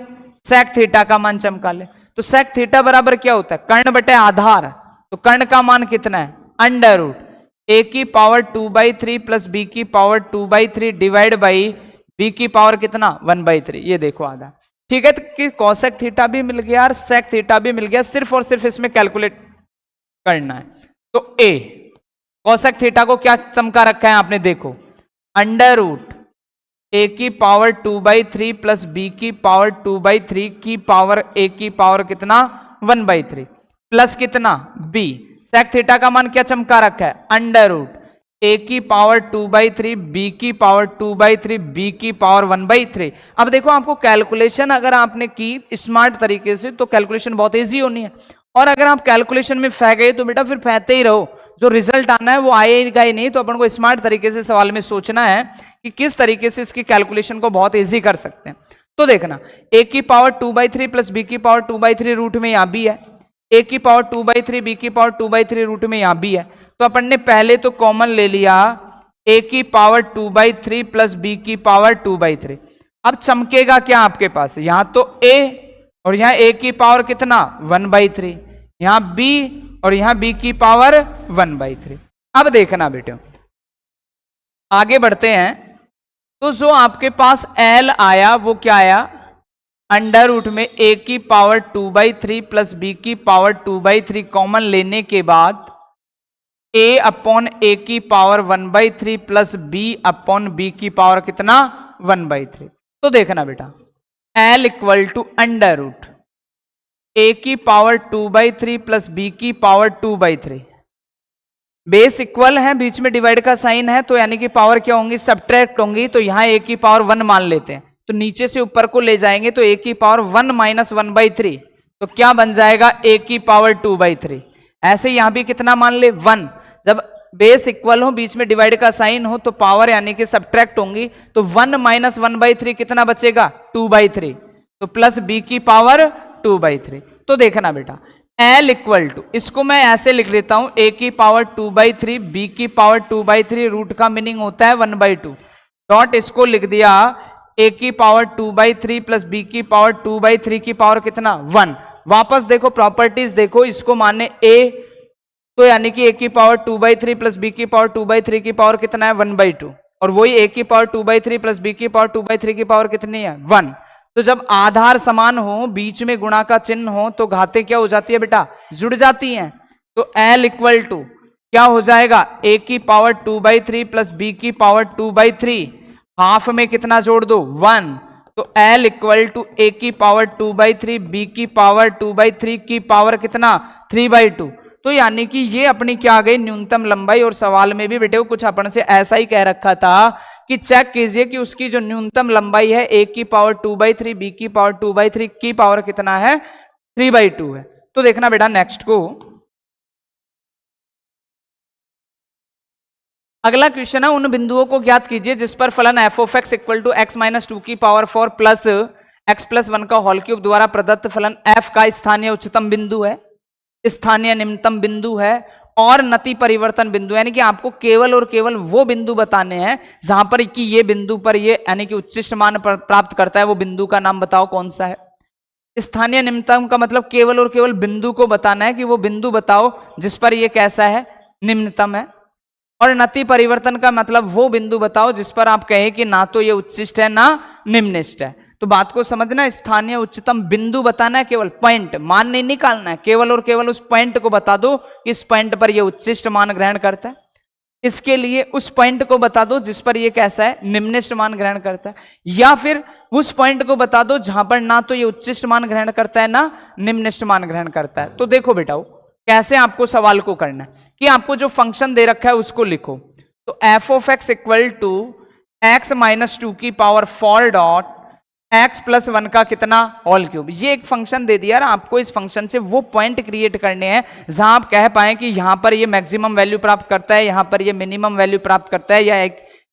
सेक थीटा का मान चमका ले। तो सेक थीटा बराबर क्या होता है? कर्ण बटे आधार। तो कर्ण का मान कितना है? अंडर रूट a की पावर 2/3 प्लस b की पावर 2/3 डिवाइड बाई b की पावर कितना? 1/3। ये देखो आधा। ठीक है, तो कि कॉसेक थीटा भी मिल गया और सेक थीटा भी मिल गया, सिर्फ और सिर्फ इसमें कैलकुलेट करना है। तो a कॉसेक थीटा को क्या चमका रखा है आपने? देखो, अंडर रूट a की पावर 2/3 प्लस b की पावर 2/3 की पावर a की पावर कितना? 1/3 प्लस कितना? b। सेक थीटा का मान क्या चमका रखा है? अंडर रूट a की पावर 2/3 b की पावर 2/3 b की पावर 1/3। अब देखो, आपको कैलकुलेशन अगर आपने की स्मार्ट तरीके से तो कैलकुलेशन बहुत इजी होनी है, और अगर आप कैलकुलेशन में फंस गए तो बेटा फिर फंसते ही रहो, जो रिजल्ट आना है वो आएगा ही नहीं। तो अपन को स्मार्ट तरीके से सवाल में सोचना है कि किस तरीके से इसकी कैलकुलेशन को बहुत इजी कर सकते हैं। तो देखना, a की पावर 2/3 प्लस b की पावर 2/3 रूट में यहां भी है, a की पावर 2/3 b की पावर 2/3 रूट में यहां भी है। तो अपन ने पहले तो कॉमन ले लिया a की पावर 2/3 प्लस b की पावर 2/3। अब चमकेगा क्या आपके पास? यहां तो a और यहां a की पावर कितना? 1/3, यहां b और यहां b की पावर 1/3। अब देखना बेटे, आगे बढ़ते हैं। तो जो आपके पास l आया वो क्या आया? अंडर रूट में a की पावर 2/3 प्लस b की पावर 2/3 कॉमन लेने के बाद a अपॉन a की power 1/3 plus b upon b की पावर कितना? 1/3। तो देखना बेटा, l equal to under root a की पावर 2/3 प्लस b की पावर 2/3। बेस इक्वल है, बीच में डिवाइड का साइन है, तो यानी कि पावर क्या होंगी? सब्ट्रैक्ट होंगी। तो यहां a की पावर 1 मान लेते हैं, तो नीचे से ऊपर को ले जाएंगे तो a की पावर 1 माइनस 1/3, तो क्या बन जाएगा? a की पावर 2/3। ऐसे यहां भी कितना मान ले? 1। जब बेस इक्वल हो, बीच में डिवाइड का साइन हो, तो पावर यानी कि सब्ट्रैक्ट होंगी, तो 1 माइनस 1/3 कितना बचेगा? 2/3। तो प्लस b की पावर 2/3। तो देखना बेटा, l इक्वल टू, इसको मैं ऐसे लिख देता हूं, a की पावर 2/3 b की पावर 2/3 रूट का मीनिंग होता है 1/2 डॉट, इसको लिख दिया a की पावर 2/3 प्लस b की पावर 2/3 की पावर कितना? 1। वापस देखो प्रॉपर्टीज देखो, इसको माने a, तो यानी कि a की पावर 2/3 प्लस b की पावर 2/3 की पावर कितना है? 1/2, और वही a की पावर 2/3 प्लस b की पावर 2/3 की पावर कितनी है? 1। तो जब आधार समान हो, बीच में गुणा का चिन्ह हो, तो घातें क्या हो जाती है बेटा? जुड़ जाती हैं। तो l इक्वल टू क्या हो जाएगा? a की पावर 2/3 प्लस b की पावर 2/3, हाफ में कितना जोड़ दो? 1। तो l इक्वल टू a की पावर 2/3 b की पावर 2/3 की पावर कितना? 3/2। तो यानी कि ये अपनी क्या आ गई? न्यूनतम लंबाई। और सवाल में भी बेटे कुछ अपन से ऐसा ही कह रखा था कि चेक कीजिए कि उसकी जो न्यूनतम लंबाई है a की पावर 2/3 b की पावर 2/3 की पावर कितना है? 3/2 है। तो देखना बेटा नेक्स्ट को, अगला क्वेश्चन है, उन बिंदुओं को ज्ञात कीजिए जिस पर फलन f of x equal to x minus 2 की पावर 4 प्लस x प्लस 1 का होल क्यूब द्वारा प्रदत्त फलन f का स्थानीय उच्चतम बिंदु है, स्थानीय निम्नतम बिंदु है और नति परिवर्तन बिंदु। यानी कि आपको केवल और केवल वो बिंदु बताने हैं जहां पर कि ये बिंदु पर ये यानी कि उच्चिष्ट मान प्राप्त करता है। वो बिंदु का नाम बताओ कौन सा है? स्थानीय निम्नतम का मतलब केवल और केवल बिंदु को बताना है कि वो बिंदु बताओ जिस पर ये कैसा है? निम्नतम है। और नति परिवर्तन का मतलब वो बिंदु बताओ जिस पर आप कहें कि ना तो ये उच्चिष्ट है ना निम्निष्ट है। तो बात को समझना, स्थानीय उच्चतम बिंदु बताना है, केवल पॉइंट, मान नहीं निकालना है, केवल और केवल उस पॉइंट को बता दो कि इस पॉइंट पर ये उच्चिष्ट मान ग्रहण करता है। इसके लिए उस पॉइंट को बता दो जिस पर ये कैसा है? निम्निष्ट मान ग्रहण करता है। या फिर उस पॉइंट को बता दो जहां पर ना तो ये उच्चिष्ट मान ग्रहण करता है ना निम्निष्ट मान ग्रहण करता है। तो देखो बेटा कैसे आपको सवाल को करना है कि आपको जो फंक्शन दे रखा है उसको लिखो। तो f of x equal to x minus 2 की पावर 4 डॉट x प्लस 1 का कितना होल क्यूब। ये एक फंक्शन दे दिया, आपको इस फंक्शन से वो पॉइंट क्रिएट करने हैं जहां आप कह पाए कि यहां पर ये मैक्सिमम वैल्यू प्राप्त करता है, यहां पर ये मिनिमम वैल्यू प्राप्त करता है, या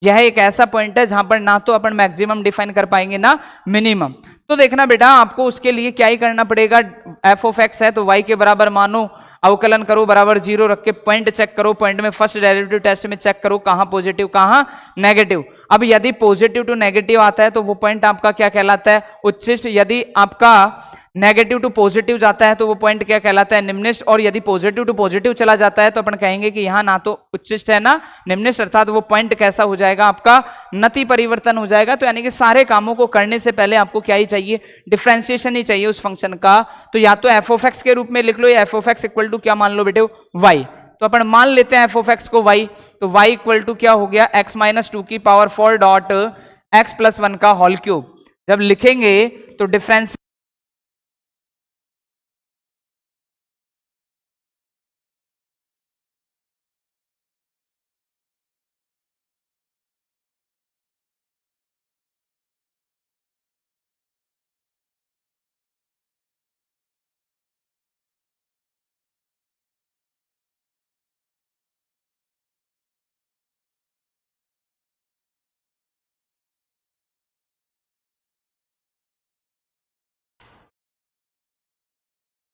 यह एक ऐसा पॉइंट है जहां पर ना तो अपन मैक्सिमम डिफाइन कर पाएंगे ना मिनिमम। तो देखना बेटा, आपको उसके लिए क्या ही करना पड़ेगा, एफ ऑफ एक्स है तो y के बराबर मानो, अवकलन करो बराबर 0 रख के पॉइंट चेक करो, पॉइंट में फर्स्ट डेरिवेटिव टेस्ट में चेक करो कहां पॉजिटिव कहां नेगेटिव। अब यदि पॉजिटिव टू नेगेटिव आता है तो वो पॉइंट आपका क्या कहलाता है, उच्चिष्ट। यदि आपका नेगेटिव टू पॉजिटिव जाता है तो वो पॉइंट क्या कहलाता है, निम्निष्ट। और यदि पॉजिटिव टू पॉजिटिव चला जाता है तो अपन कहेंगे कि यहां ना तो उच्चिष्ट है ना निम्निष्ट, अर्थात वो पॉइंट कैसा हो जाएगा, आपका नति परिवर्तन हो जाएगा। तो यानी कि सारे कामों को करने से पहले आपको क्या ही चाहिए, डिफरेंशिएशन ही चाहिए उस फंक्शन का। तो या तो एफ ऑफ एक्स के रूप में लिख लो, या f of x equal to क्या मान लो बेटे, वाई। तो अपन मान लेते हैं एफ ऑफ एक्स को y, तो y इक्वल टू क्या हो गया, x माइनस 2 की पावर 4 डॉट x प्लस 1 का होल क्यूब। जब लिखेंगे तो डिफरेंस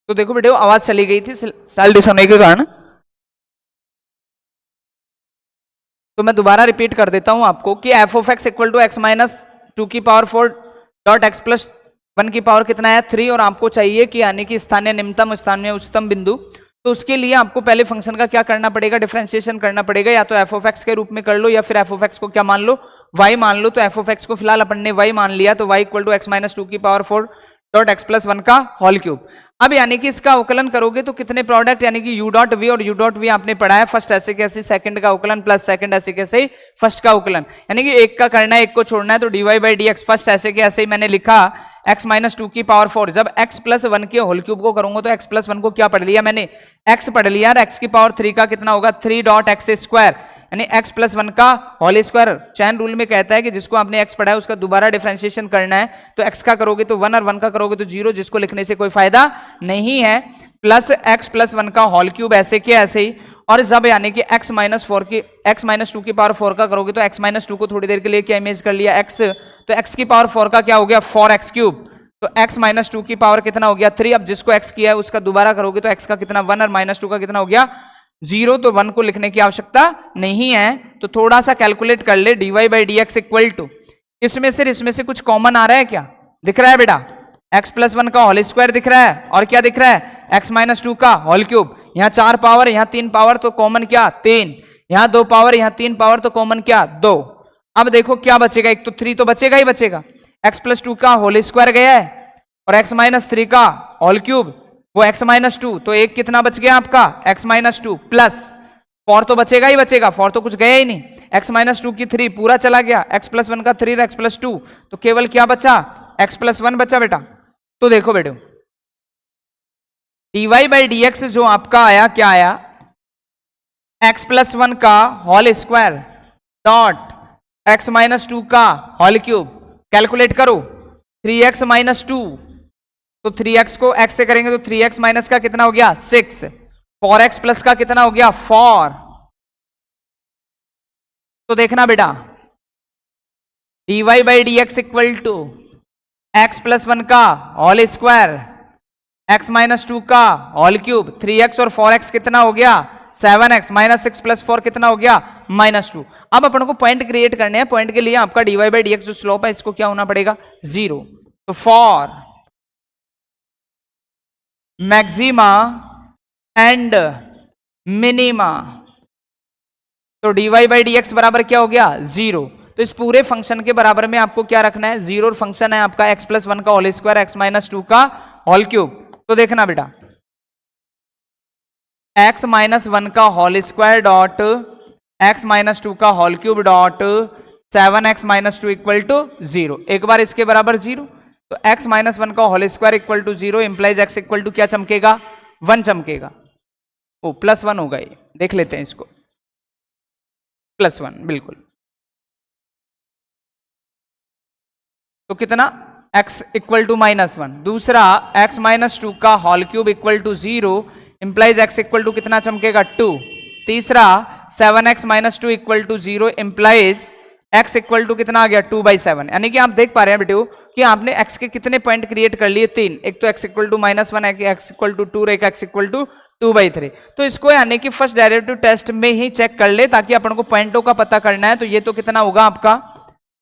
तो देखो बेटे आवाज चली गई थी साइल्डिश होने के कारण, तो मैं दोबारा रिपीट कर देता हूं आपको कि f of x equal to x minus 2 की पावर 4 डॉट एक्स प्लस 1 की पावर कितना है 3, और आपको चाहिए कि यानी कि स्थानीय निम्नतम स्थानीय उच्चतम बिंदु। तो उसके लिए आपको पहले फंक्शन का क्या करना पड़ेगा, डिफरेंशिएशन करना पड़ेगा, या तो एफ ऑफ एक्स के रूप में कर लो या फिर एफ ऑफ एक्स को क्या मान लो, वाई मान लो। तो एफ ऑफ एक्स को फिलहाल अपन ने वाई मान लिया, तो y equal to x minus 2 की पावर 4 डॉट एक्स प्लस 1 का होल क्यूब। अब यानी कि इसका अवकलन करोगे तो कितने प्रोडक्ट, यानी कि u डॉट वी और u डॉट वी आपने पढ़ा है, फर्स्ट ऐसे कैसे सेकंड का अवकलन प्लस सेकंड ऐसे कैसे फर्स्ट का अवकलन, यानी कि एक का करना है एक को छोड़ना है। तो dy by d x first ऐसे के ऐसे ही मैंने लिखा x माइनस 2 की पावर 4, जब x प्लस 1 के होल क्यूब को करूंगा तो x प्लस 1 को क्या पढ़ लिया मैंने, x पढ़ लिया, x की पावर 3 का कितना होगा 3 डॉट एक्स स्क्वायर, यानी x प्लस 1 का होल स्क्वायर। चैन रूल में कहता है कि जिसको आपने x पढ़ा है उसका दोबारा डिफरेंशिएशन करना है, तो x का करोगे तो 1 और 1 का करोगे तो 0, जिसको लिखने से कोई फायदा नहीं है, प्लस x प्लस 1 का होल क्यूब ऐसे के ऐसे ही। और जब यानी कि x माइनस 2 की पावर 4 का करोगे तो x माइनस 2 को थोड़ी देर के लिए क्या इमेज कर लिया x, तो x की पावर 4 का क्या हो गया 4x क्यूब, तो x माइनस 2 की पावर कितना हो गया 3। अब जिसको x किया है उसका दोबारा करोगे तो x का कितना 1 और माइनस 2 का कितना हो गया 0, तो 1 को लिखने की आवश्यकता नहीं है। तो थोड़ा सा कैलकुलेट कर ले, dy by d x equal to, इसमें से कुछ कॉमन आ रहा है क्या, दिख रहा है बेटा, x प्लस 1 का होल स्क्वायर दिख रहा है, और क्या दिख रहा है x माइनस 2 का होल क्यूब। यहाँ 4 पावर यहाँ 3 पावर तो कॉमन क्या 3, यहाँ 2 पावर यहाँ 3 पावर तो कॉमन क्या 2। अब देखो क्या बचेगा, एक तो 3 तो बचेगा ही बचेगा, x प्लस 2 का होल स्क्वायर गया है और x माइनस 3 का होल क्यूब वो x माइनस 2, तो एक कितना बच गया आपका x माइनस 2 प्लस 4 तो बचेगा ही बचेगा, 4 तो कुछ गया ही नहीं, x माइनस 2 की 3 पूरा चला गया, x प्लस 1 का 3 x प्लस 2, तो केवल क्या बचा x प्लस 1 बचा बेटा। तो देखो बेटो dy बाई डी एक्स जो आपका आया क्या आया, x प्लस 1 का whole square dot x minus 2 का होल क्यूब, कैलकुलेट करो 3x माइनस 2, तो 3x को x से करेंगे तो 3x माइनस का कितना हो गया 6, 4x प्लस का कितना हो गया 4। तो देखना बेटा dy by d x equal to x plus 1 का होल स्क्वायर x माइनस 2 का होल क्यूब, 3x और 4x कितना हो गया 7x माइनस 6 प्लस 4 कितना हो गया माइनस 2। अब अपन को पॉइंट क्रिएट करने हैं, पॉइंट के लिए आपका dy बाई डी एक्स जो स्लोप है इसको क्या होना पड़ेगा 0। तो फॉर मैक्सिमा एंड मिनिमा, तो dy बाई डी एक्स बराबर क्या हो गया 0। तो इस पूरे फंक्शन के बराबर में आपको क्या रखना है 0, और फंक्शन है आपका x प्लस 1 का होल स्क्वायर x माइनस 2 का होल क्यूब। तो देखना बेटा x माइनस 1 का whole square dot x minus 2 का whole cube dot 7x minus 2 equal to 0, एक बार इसके बराबर 0, तो x माइनस 1 का whole square equal to 0 implies x equal to क्या चमकेगा 1 चमकेगा, ओ प्लस 1 होगा, ये देख लेते हैं इसको, प्लस 1 बिल्कुल। तो कितना x इक्वल टू -1, दूसरा x -2 का whole cube equal to 0 implies x equal to कितना चमकेगा 2, तीसरा 7x -2 equal to 0 implies x equal to कितना आ गया 2/7। यानी कि आप देख पा रहे हैं बेटे कि आपने x के कितने पॉइंट क्रिएट कर लिए, 3, एक तो x इक्वल टू -1, एक x इक्वल टू 2, एक x इक्वल टू 2/3। तो इसको यानी कि फर्स्ट डेरिवेटिव टेस्ट में ही चेक कर ले ताकि अपन को पॉइंटों का पता करना है। तो ये तो कितना होगा आपका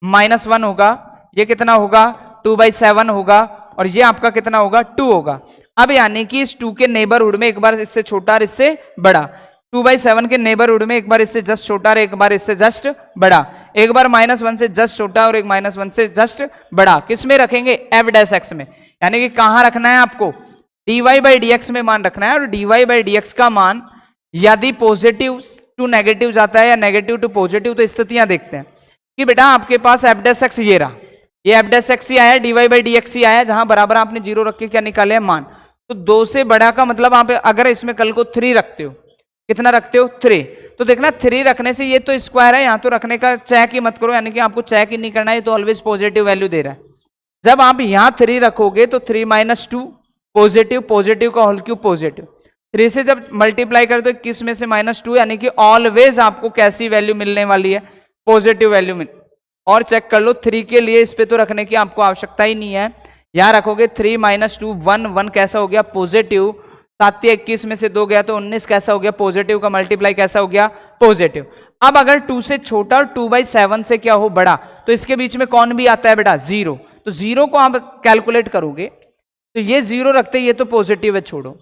-1 होगा, ये कितना होगा 2/7 होगा, और ये आपका कितना होगा 2 होगा। अब यानी कि इस 2 के नेबरहुड में एक बार इससे छोटा और इससे बड़ा, 2/7 के नेबरहुड में एक बार इससे जस्ट छोटा और एक बार इससे जस्ट बड़ा, एक बार -1 से जस्ट छोटा और एक -1 से जस्ट बड़ा, किस में रखेंगे f' में। यानी कि कहां रखना है आपको dy/dx में मान रखना है, और dy/dx का मान यदि पॉजिटिव टू नेगेटिव जाता है या नेगेटिव टू पॉजिटिव तो स्थितियां देखते हैं कि बेटा आपके पास f' ये रहा, ये f' ही आया, dy/dx ही आया, जहां बराबर आपने 0 रख के क्या निकाले हैं मान। तो 2 से बड़ा का मतलब आप अगर इसमें कल को 3 रखते हो, कितना रखते हो 3, तो देखना 3 रखने से ये तो स्क्वायर है, यहां तो रखने का चेक ही मत करो, यानी कि आपको चेक ही नहीं करना है, तो ऑलवेज पॉजिटिव वैल्यू दे रहा है। जब आप यहां 3 रखोगे तो 3 - 2 पॉजिटिव, पॉजिटिव का होल क्यूब पॉजिटिव, 3 से जब मल्टीप्लाई कर दो 21 में से -2, यानी कि ऑलवेज आपको कैसी वैल्यू मिलने वाली है पॉजिटिव वैल्यू मिल। और चेक कर लो 3 के लिए इस पे तो रखने की आपको आवश्यकता ही नहीं है, यहां रखोगे 3 - 2 1 1 कैसा हो गया पॉजिटिव, 7 या 21 में से 2 गया तो 19 कैसा हो गया पॉजिटिव, का मल्टीप्लाई कैसा हो गया पॉजिटिव। अब अगर 2 से छोटा और 2/7 से क्या हो बड़ा, तो इसके बीच में कौन भी आता है बेटा 0, तो 0 को आप कैलकुलेट करोगे तो ये 0 रखते ये तो पॉजिटिव है, छोड़ो,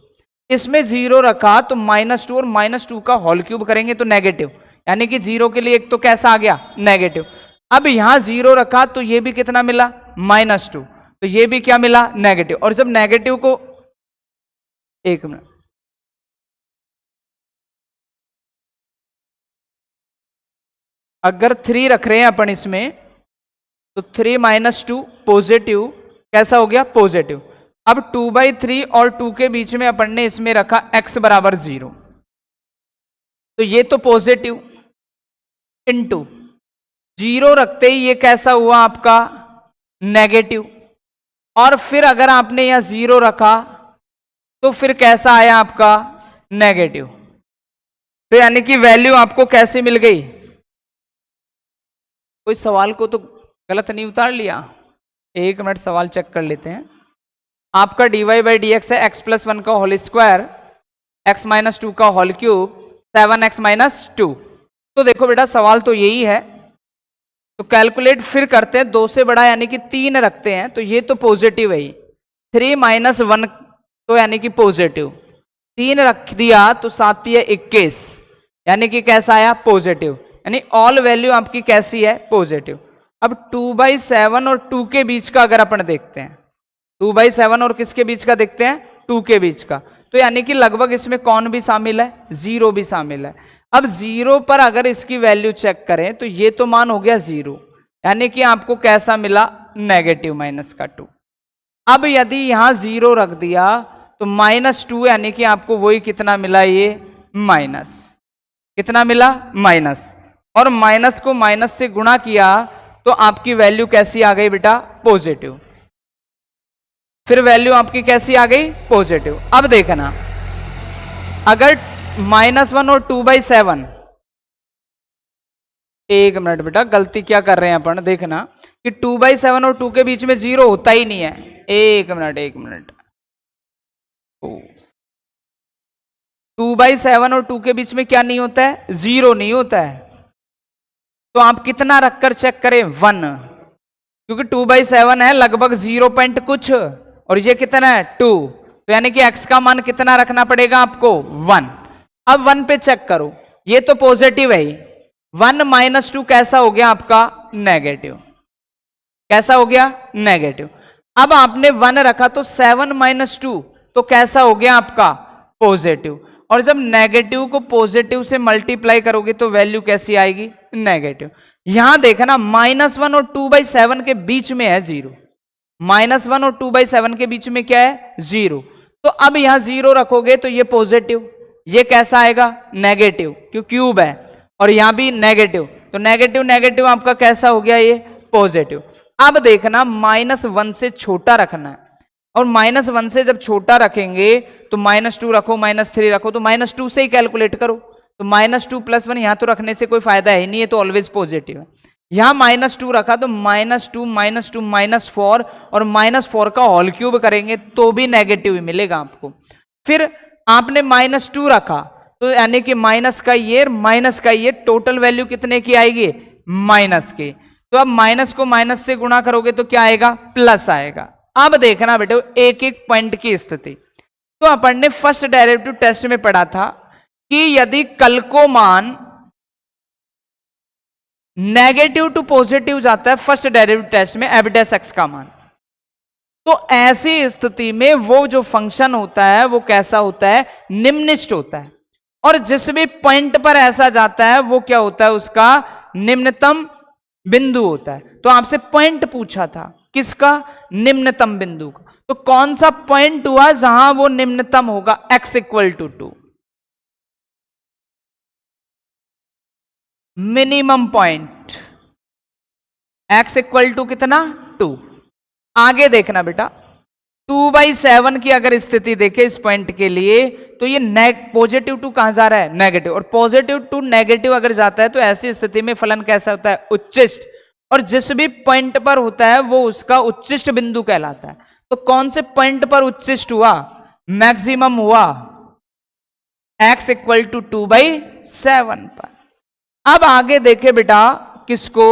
इसमें 0 रखा तो -2 और -2 का होल क्यूब करेंगे तो नेगेटिव, यानी कि 0 के लिए एक तो कैसा आ गया नेगेटिव। अब यहां 0 रखा तो ये भी कितना मिला -2, तो ये भी क्या मिला नेगेटिव। और जब नेगेटिव को, एक मिनट, अगर 3 रख रहे हैं अपन इसमें तो 3 - 2 पॉजिटिव कैसा हो गया पॉजिटिव। अब 2/3 और 2 के बीच में अपन ने इसमें रखा x बराबर 0, तो ये तो पॉजिटिव इनटू 0 रखते ही ये कैसा हुआ आपका नेगेटिव, और फिर अगर आपने यहां 0 रखा तो फिर कैसा आया आपका नेगेटिव। तो यानी कि वैल्यू आपको कैसे मिल गई, कोई सवाल को तो गलत नहीं उतार लिया, एक मिनट सवाल चेक कर लेते हैं। आपका dy/dx है x+1 का होल स्क्वायर, x -2 का होल क्यूब, 7x -2। तो देखो बेटा सवाल तो यही है, तो कैलकुलेट फिर करते हैं, 2 से बड़ा यानी कि 3 रखते हैं तो ये तो पॉजिटिव है ही, 3 - 1 तो यानी कि पॉजिटिव, 3 रख दिया तो 7 या 21 यानी कि कैसा आया पॉजिटिव, यानी ऑल वैल्यू आपकी कैसी है पॉजिटिव। अब 2/7 और 2 के बीच का अगर अपन देखते हैं, 2/7 और किसके बीच का देखते हैं 2 के बीच का, तो यानी कि लगभग इसमें कौन भी शामिल है 0 भी शामिल है। अब 0 पर अगर इसकी वैल्यू चेक करें तो ये तो मान हो गया 0, यानी कि आपको कैसा मिला नेगेटिव -2। अब यदि यहां 0 रख दिया तो -2 यानी कि आपको वही कितना मिला ये माइनस, कितना मिला माइनस, और माइनस को माइनस से गुणा किया तो आपकी वैल्यू कैसी आ गई बेटा पॉजिटिव, फिर वैल्यू आपकी कैसी आ गई पॉजिटिव। अब देखना अगर -1 और 2/7, एक मिनट बेटा गलती क्या कर रहे हैं अपन, देखना कि 2/7 और 2 के बीच में 0 होता ही नहीं है, एक मिनट 2/7 और 2 के बीच में क्या नहीं होता है 0 नहीं होता है, तो आप कितना रखकर चेक करें 1, क्योंकि 2/7 है लगभग 0 पॉइंट कुछ और ये कितना है 2, तो यानी कि x का मान कितना रखना पड़ेगा आपको 1। अब 1 पे चेक करो, ये तो पॉजिटिव है ही, 1 - 2 कैसा हो गया आपका नेगेटिव, कैसा हो गया नेगेटिव। अब आपने 1 रखा तो 7 - 2 तो कैसा हो गया आपका पॉजिटिव, और जब नेगेटिव को पॉजिटिव से मल्टीप्लाई करोगे तो वैल्यू कैसी आएगी नेगेटिव। यहां देखना -1 और 2/7 के बीच में है 0, -1 और 2/7 के बीच में क्या है 0, तो अब यहां 0 रखोगे तो ये पॉजिटिव, ये कैसा आएगा नेगेटिव, क्यों क्यूब है, और यहां भी नेगेटिव, तो नेगेटिव नेगेटिव आपका कैसा हो गया ये पॉजिटिव। अब देखना -1 से छोटा रखना है, और -1 से जब छोटा रखेंगे तो -2 रखो, -3 रखो, तो -2 से ही कैलकुलेट करो। तो -2 + 1 यहां तो रखने से कोई फायदा है नहीं, है तो ऑलवेज पॉजिटिव है। यहां -2 रखा तो -2 -2 -4 और -4 का होल क्यूब करेंगे तो भी नेगेटिव ही मिलेगा आपको। फिर आपने -2 रखा तो यानी कि माइनस का ये माइनस का ये, टोटल वैल्यू कितने की आएगी? माइनस की। तो अब माइनस को माइनस से गुणा करोगे तो क्या आएगा? प्लस आएगा। अब देखना बेटे एक एक पॉइंट की स्थिति। तो अपन ने फर्स्ट डेरिवेटिव टेस्ट में पढ़ा था कि यदि कल को मान नेगेटिव टू पॉजिटिव जाता है फर्स्ट डेरिवेटिव टेस्ट में f डैश x का मान, तो ऐसी स्थिति में वो जो फंक्शन होता है वो कैसा होता है? निम्निष्ठ होता है। और जिस भी पॉइंट पर ऐसा जाता है वो क्या होता है? उसका निम्नतम बिंदु होता है। तो आपसे पॉइंट पूछा था, किसका? निम्नतम बिंदु का। तो कौन सा पॉइंट हुआ जहां वो निम्नतम होगा? x = 2, minimum point. x = कितना? 2। आगे देखना बेटा, 2/7 की अगर स्थिति देखे इस पॉइंट के लिए तो ये पॉजिटिव टू कहां जा रहा है? नेगेटिव। और पॉजिटिव टू नेगेटिव अगर जाता है तो ऐसी स्थिति में फलन कैसा होता है? उच्चिष्ट। और जिस भी पॉइंट पर होता है वो उसका उच्चिष्ट बिंदु कहलाता है। तो कौन से पॉइंट पर उच्चिष्ट हुआ? मैक्सिमम हुआ x = 2/7 पर। अब आगे देखे बेटा किसको?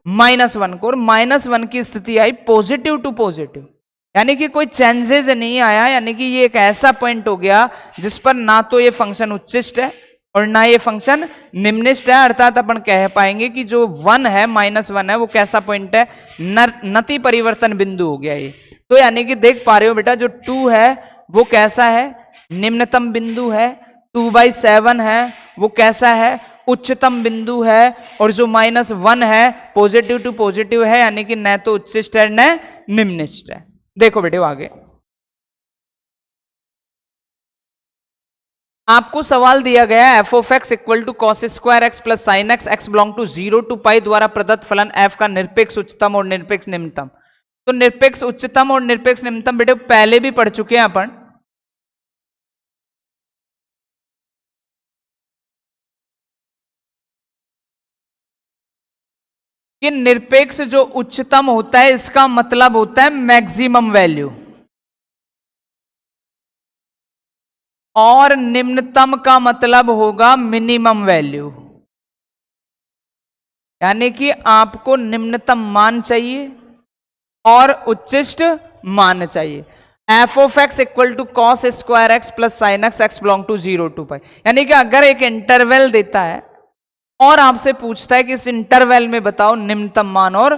-1 को। और -1 की स्थिति आई पॉजिटिव टू पॉजिटिव, यानी कि कोई चेंजेस नहीं आया, यानी कि ये एक ऐसा पॉइंट हो गया जिस पर ना तो ये फंक्शन उच्चिष्ट है और ना ये फंक्शन निम्निष्ठ है। अर्थात अपन कह पाएंगे कि जो 1 है, -1 है, वो कैसा पॉइंट है? नति परिवर्तन बिंदु हो गया ये। तो यानी कि देख पा रहे हो बेटा जो 2 है वो कैसा है? निम्नतम बिंदु है। 2/7 है वो कैसा है? उच्चतम बिंदु है। और जो -1 है पॉजिटिव टू पॉजिटिव है, यानी कि न तो उच्चिष्ट है न निम्निष्ठ है। देखो बेटे आगे आपको सवाल दिया गया है f(x) = cos² x + sin x, x belong to 0 to π द्वारा प्रदत्त फलन f का निरपेक्ष उच्चतम और निरपेक्ष निम्नतम। तो निरपेक्ष उच्चतम और निरपेक्ष निम्नतम बेटे पहले भी पढ़ चुके हैं अपन। कि निरपेक्ष जो उच्चतम होता है इसका मतलब होता है मैक्सिमम वैल्यू, और निम्नतम का मतलब होगा मिनिमम वैल्यू। यानी कि आपको निम्नतम मान चाहिए और उच्चिष्ट मान चाहिए। f(x) = cos² x + sin x, x belong to 0 to π। यानी कि अगर एक इंटरवल देता है और आपसे पूछता है कि इस इंटरवल में बताओ निम्नतम मान और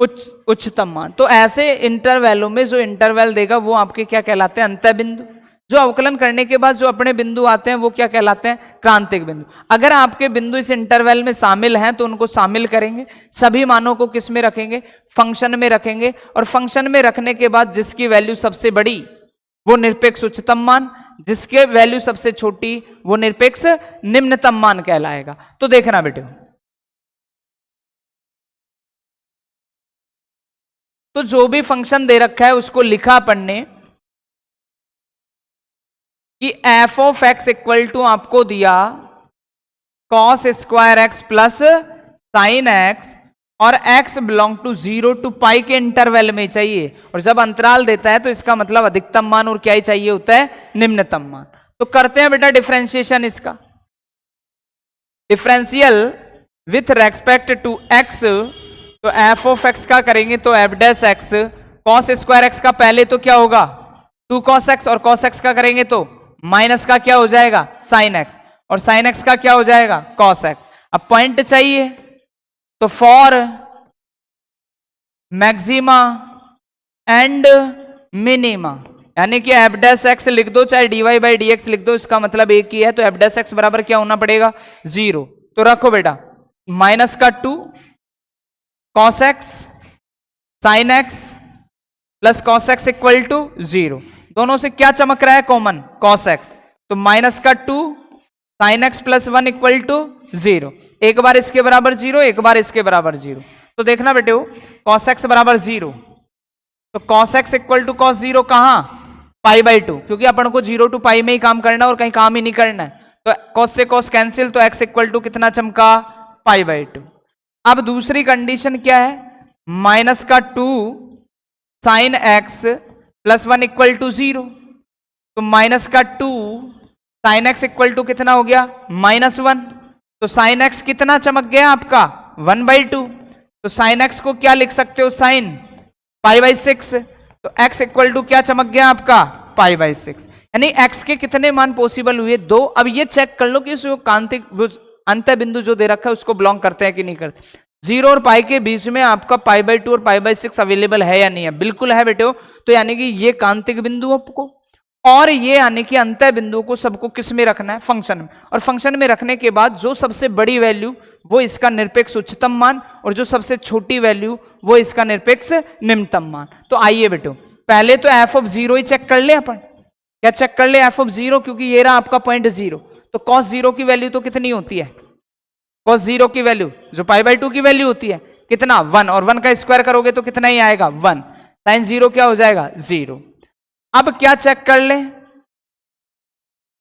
उच्चतम मान, तो ऐसे इंटरवलों में जो इंटरवल देगा वो आपके क्या कहलाते हैं? अंतः बिंदु। जो अवकलन करने के बाद जो अपने बिंदु आते हैं वो क्या कहलाते हैं? क्रांतिक बिंदु। अगर आपके बिंदु इस इंटरवल में शामिल हैं तो उनको शामिल करेंगे, सभी मानों को किस में रखेंगे? फंक्शन में रखेंगे। और फंक्शन में रखने के बाद जिसकी वैल्यू सबसे बड़ी वो निरपेक्ष उच्चतम मान, जिसके वैल्यू सबसे छोटी वो निरपेक्ष निम्नतम मान कहलाएगा। तो देखना बेटे, तो जो भी फंक्शन दे रखा है उसको लिखा पढ़ने कि f(x) = आपको दिया cos² x + sin x और x belong to 0 to π के इंटरवल में चाहिए। और जब अंतराल देता है तो इसका मतलब अधिकतम मान और क्या ही चाहिए होता है? निम्नतम मान। तो करते हैं बेटा डिफरेंशिएशन इसका। Differential with respect to x, तो f(x) का करेंगे तो f dash x, cos² x का पहले तो क्या होगा? 2 cos x, और cos x का करेंगे तो माइनस का क्या हो जाएगा? sin x, और sin x का क्या हो जाएगा? cos x। अब पॉइंट चाहिए तो फॉर मैक्सिमा एंड मिनिमा, यानी कि f डैश x लिख दो चाहे dy/dx लिख दो, इसका मतलब एक ही है। तो f डैश x बराबर क्या होना पड़ेगा? 0। तो रखो बेटा -2 cos x sin x plus cos x = 0। दोनों से क्या चमक रहा है? Common cos x। तो -2 sin x + 1 = 0। एक बार इसके बराबर 0, एक बार इसके बराबर 0। तो देखना बेटे cos x बराबर 0, तो cos x equal to cos 0 कहां, π/2, क्योंकि अपन को 0 to π में ही काम करना है और कहीं काम ही नहीं करना है। तो cos से cos कैंसिल, तो x इक्वल टू कितना चमका, π/2। अब दूसरी कंडीशन क्या है, माइनस का 2 sine x plus 1 equal to 0, तो माइनस का 2 साइन x इक्वल टू कितना हो गया, -1, तो साइन x कितना चमक गया आपका, 1/2, तो साइन x को क्या लिख सकते हो, साइन π/6, तो x इक्वल टू क्या चमक गया आपका, π/6, यानी x के कितने मान पॉसिबल हुए, 2। अब ये चेक कर लो कि उस कांतिक अंत बिंदु जो दे रखा है उसको बिलोंग करते हैं कि नहीं करते। 0 और पाई के बीच में आपका π/2 और π/6 अवेलेबल है या नहीं है, बिल्कुल है बेटे। तो यानी कि ये कांतिक बिंदु आपको और ये यानी कि अंत बिंदु को सबको किस में रखना है, फंक्शन में, और फंक्शन में रखने के बाद जो सबसे बड़ी वैल्यू वो इसका निरपेक्ष उच्चतम मान और जो सबसे छोटी वैल्यू वो इसका निरपेक्ष निम्नतम मान। तो आइए बेटो पहले तो f(0) ही चेक कर ले अपन, क्या चेक कर ले f(0), क्योंकि ये रहा आपका पॉइंट 0, तो cos 0 की वैल्यू तो कितनी होती है, cos 0 की वैल्यू जो π/2 की वैल्यु होती है कितना, 1, और 1 का स्क्वायर करोगे तो कितना ही आएगा, 1, साइन 0 क्या हो जाएगा, 0। अब क्या चेक कर ले,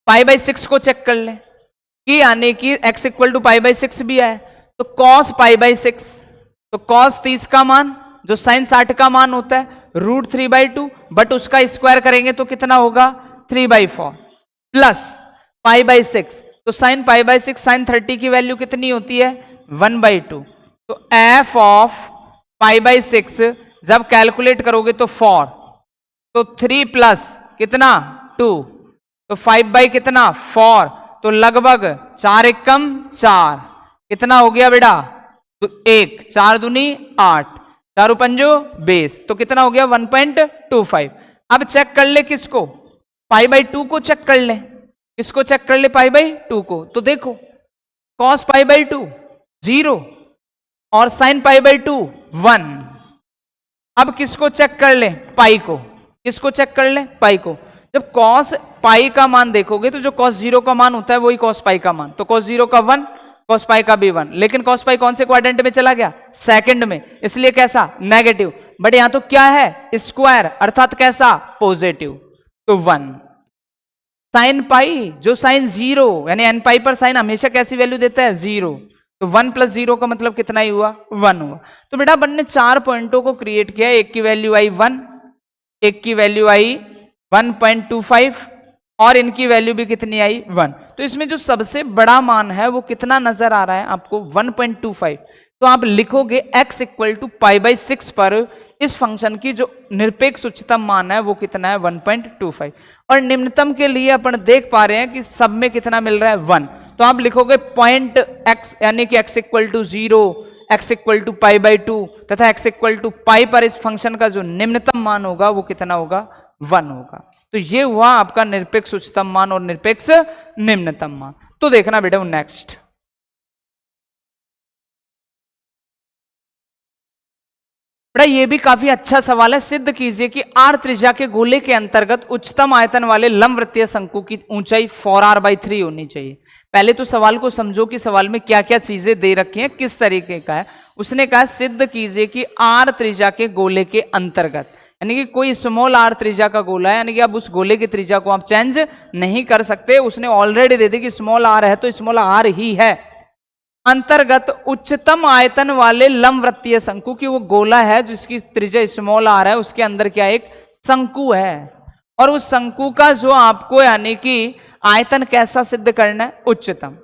π/6 को चेक कर ले कि यानी कि x इक्वल टू π/6 भी है, तो cos π/6, तो cos 30 का मान जो sin 60 का मान होता है √3/2, बट उसका स्क्वायर करेंगे तो कितना होगा, 3/4 प्लस π/6, तो sin π/6 sin 30 की वैल्यू कितनी होती है, 1/2, तो f ऑफ π/6 जब कैलकुलेट करोगे तो 4, तो 3 प्लस कितना 2, तो 5 कितना 4, तो लगभग 4 एकम 4, कितना हो गया बेटा 1, 4 दूनी 8, 4 पंजो 20, तो कितना हो गया 1.25। अब चेक कर ले किसको, π/2 को चेक कर ले, किसको चेक कर ले, π/2 को, तो देखो cos π/2 0 और sin π/2 1। अब किसको चेक कर ले, पाई को, किसको चेक कर ले, पाई को। जब cos पाई का मान देखोगे तो जो cos 0 का मान होता है वही cos पाई का मान, तो cos 0 का 1, cos पाई का भी 1, लेकिन cos पाई कौन से क्वाड्रेंट में चला गया, सेकंड में, इसलिए कैसा नेगेटिव, बट यहां तो क्या है स्क्वायर अर्थात कैसा पॉजिटिव, तो 1। साइन पाई जो साइन 0 यानी एन पाई पर साइन हमेशा कैसी वैल्यू देता है 0, तो 1 + 0 का मतलब कितना ही हुआ, 1 हुआ। तो बेटा अपन ने 4 पॉइंटों को क्रिएट किया, एक की वैल्यू आई 1, एक की वैल्यू आई 1.25 और इनकी वैल्यू भी कितनी आई 1। तो इसमें जो सबसे बड़ा मान है वो कितना नजर आ रहा है आपको, 1.25। तो आप लिखोगे x इक्वल टू π/6 पर इस फंक्शन की जो निरपेक्ष उच्चतम मान है वो कितना है 1.25, और निम्नतम के लिए अपन देख पा रहे हैं कि सब में कितना मिल रहा है 1। तो आप लिखोगे पॉइंट x यानी कि x equal to 0, x equal to π/2 तथा x इक्वल टू पाई पर इस फंक्शन का जो निम्नतम मान होगा वो कितना होगा 1 होगा। तो ये हुआ आपका निरपेक्ष उच्चतम मान और निरपेक्ष निम्नतम मान। तो देखना बेटा नेक्स्ट, बेटा ये भी काफी अच्छा सवाल है। सिद्ध कीजिए कि r त्रिज्या के गोले के अंतर्गत उच्चतम आयतन वाले लंबवृत्तीय शंकु की ऊंचाई 4r/3 होनी चाहिए। पहले तो सवाल को समझो कि सवाल में क्या क्या चीजें दे रखी हैं, किस तरीके का है। उसने कहा सिद्ध कीजिए कि r त्रिज्या के गोले के अंतर्गत, यानी कि कोई स्मॉल r त्रिज्या का गोला है, यानी कि अब उस गोले की त्रिज्या को आप चेंज नहीं कर सकते, उसने ऑलरेडी दे दी कि स्मॉल r है तो स्मॉल r ही है। अंतर्गत उच्चतम आयतन वाले लंबवृत्तीय शंकु की वो गोला है जिसकी त्रिज्या स्मॉल r है, उसके अंदर क्या एक शंकु है, और उस शंकु का जो आपको यानी कि आयतन कैसा सिद्ध करना है, उच्चतम।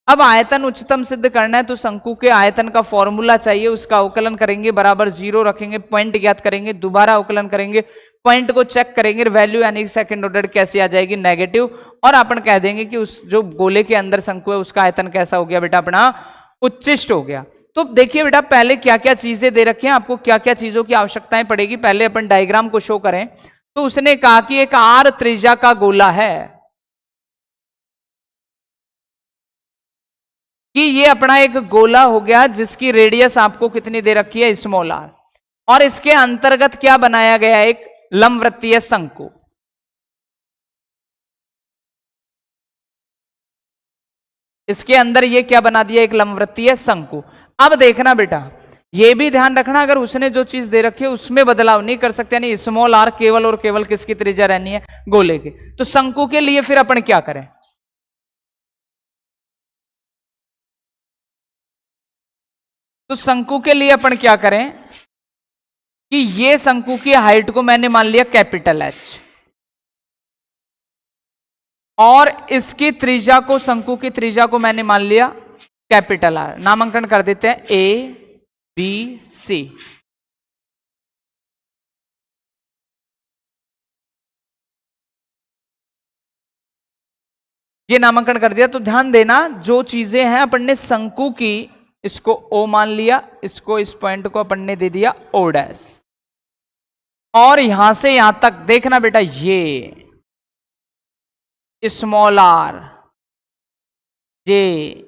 अब आयतन उच्चतम सिद्ध करना है तो शंकु के आयतन का फॉर्मूला चाहिए, उसका अवकलन करेंगे बराबर 0 रखेंगे, पॉइंट ज्ञात करेंगे, दोबारा अवकलन करेंगे, पॉइंट को चेक करेंगे, वैल्यू यानी कि सेकंड ऑर्डर कैसी आ जाएगी नेगेटिव, और अपन कह देंगे कि उस जो गोले के अंदर शंकु है उसका आयतन कैसा हो गया बेटा अपना उच्चिष्ट हो गया। तो देखिए बेटा पहले क्या क्या चीजें दे रखी हैं, आपको क्या क्या चीजों की आवश्यकताएं पड़ेगी, पहले अपन डायग्राम को शो करें। तो उसने कहा कि एक r त्रिज्या का गोला है, कि ये अपना एक गोला हो गया जिसकी रेडियस आपको कितनी दे रखी है स्मॉल r, और इसके अंतर्गत क्या बनाया गया एक लंबवृत्तीय शंकु। इसके अंदर ये क्या बना दिया एक लंबवृत्तीय शंकु। अब देखना बेटा ये भी ध्यान रखना, अगर उसने जो चीज दे रखी है उसमें बदलाव नहीं कर सकते, यानी स्मॉल आर केवल और केवल किसकी त्रिज्या रहनी है, गोले की। तो शंकु के लिए फिर अपन क्या करें, तो शंकु के लिए अपन क्या करें कि ये शंकु की हाइट को मैंने मान लिया कैपिटल एच, और इसकी त्रिज्या को, शंकु की त्रिज्या को मैंने मान लिया कैपिटल आर। नामांकन कर देते हैं ए बी सी। ये नामांकन कर दिया। तो ध्यान देना, जो चीजें हैं अपन ने शंकु की, इसको ओ मान लिया, इसको, इस पॉइंट को अपन ने दे दिया ओ डैश, और यहां से यहां तक देखना बेटा, ये स्मॉल आर, ये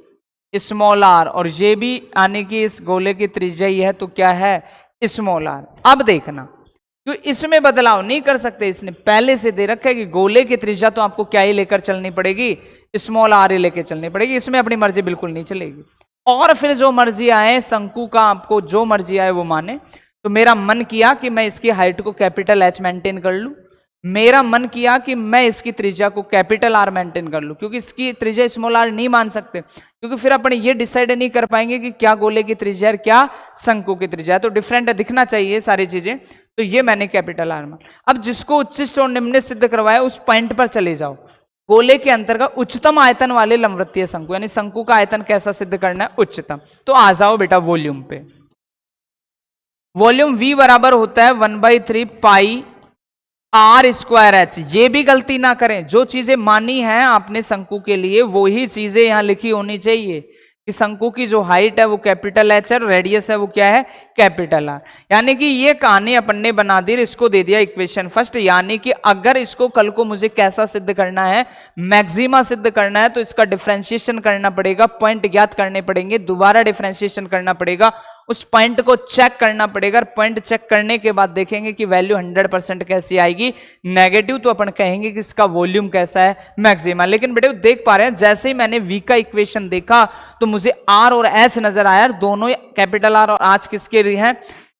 स्मॉल आर, और ये भी आने की इस गोले की त्रिज्या ही है, तो क्या है, स्मॉल आर। अब देखना, क्यों इसमें बदलाव नहीं कर सकते, इसने पहले से दे रखा है कि गोले की त्रिज्या तो आपको क्या ही लेकर चलनी पड़ेगी, स्मॉल आर ही लेकर चलनी पड़ेगी, इसमें अपनी मर्जी बिल्कुल नहीं चलेगी। और फिर जो मर्जी आए शंकु का, आपको जो मर्जी आए वो माने। तो मेरा मन किया कि मैं इसकी हाइट को कैपिटल एच मेंटेन कर लूं, मेरा मन किया कि मैं इसकी त्रिज्या को कैपिटल आर मेंटेन कर लूं, क्योंकि इसकी त्रिज्या स्मॉल आर नहीं मान सकते, क्योंकि फिर अपन ये डिसाइड नहीं कर पाएंगे कि क्या गोले की त्रिज्या है, क्या शंकु की त्रिज्या है। तो डिफरेंट दिखना चाहिए सारी चीजें, तो ये मैंने कैपिटल आर मान। अब जिसको उच्चिष्ट और निम्न सिद्ध करवाया उस पॉइंट पर चले जाओ। गोले के अंतर्गत उच्चतम आयतन वाले लंबवृत्तीय शंकु, यानी शंकु का आयतन कैसा सिद्ध करना है, उच्चतम। तो आ जाओ बेटा वॉल्यूम पे। वॉल्यूम V बराबर होता है 1/3 पाई आर स्क्वायर एच। ये भी गलती ना करें, जो चीजें मानी हैं आपने शंकु के लिए वही चीजें यहां लिखी होनी चाहिए कि शंकु की जो हाइट है वो कैपिटल एच है, रेडियस है वो क्या है, कैपिटल आर। यानी कि ये कहानी अपन ने बना दी, इसको दे दिया इक्वेशन फर्स्ट। यानी कि अगर इसको कल को मुझे कैसा सिद्ध करना है, मैक्सिमा सिद्ध करना है, तो इसका डिफरेंशिएशन करना पड़ेगा, पॉइंट ज्ञात करने पड़ेंगे, दोबारा डिफरेंशिएशन करना पड़ेगा, उस पॉइंट को चेक करना पड़ेगा। पॉइंट चेक करने के बाद देखेंगे कि वैल्यू 100% कैसी आएगी, नेगेटिव तो अपन कहेंगे कि इसका वॉल्यूम कैसा है, मैक्सिमा। लेकिन बेटे देख पा रहे हैं, जैसे ही मैंने V का इक्वेशन देखा तो मुझे R और S नजर आया, दोनों कैपिटल R और आज किसके हैं,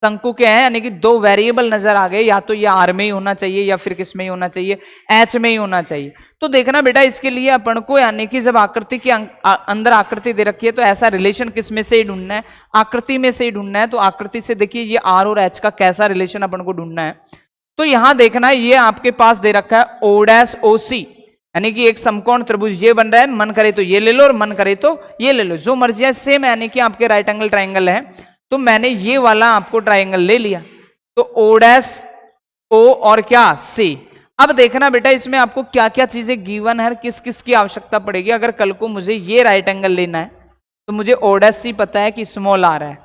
शंकु के हैं, यानी कि दो वेरिएबल नजर आ गए, या तो ये R में ही होना चाहिए या फिर किस में ही होना चाहिए, H में ही होना चाहिए। तो देखना बेटा, इसके लिए अपन को, यानी कि जब आकृति के अंदर आकृति दे रखी है तो ऐसा रिलेशन किस में से ही ढूंढना है, आकृति में से ही ढूंढना है। तो आकृति से देखिए ये R और H का कैसा रिलेशन अपन को ढूंढना है। तो यहां देखना है, ये आपके पास दे रखा है O डैश OC, यानी कि एक समकोण त्रिभुज ये बन रहा है, मन करे तो ये ले लो और मन करे तो ये ले लो, जो मर्जी है सेम, यानी कि आपके राइट एंगल ट्राइंगल है। तो मैंने ये वाला आपको ट्राइंगल ले लिया, तो O डैश O और क्या C। अब देखना बेटा, इसमें आपको क्या क्या चीजें गिवन है, किस किस की आवश्यकता पड़ेगी। अगर कल को मुझे ये राइट एंगल लेना है तो मुझे O डैश C पता है कि स्मॉल आर है,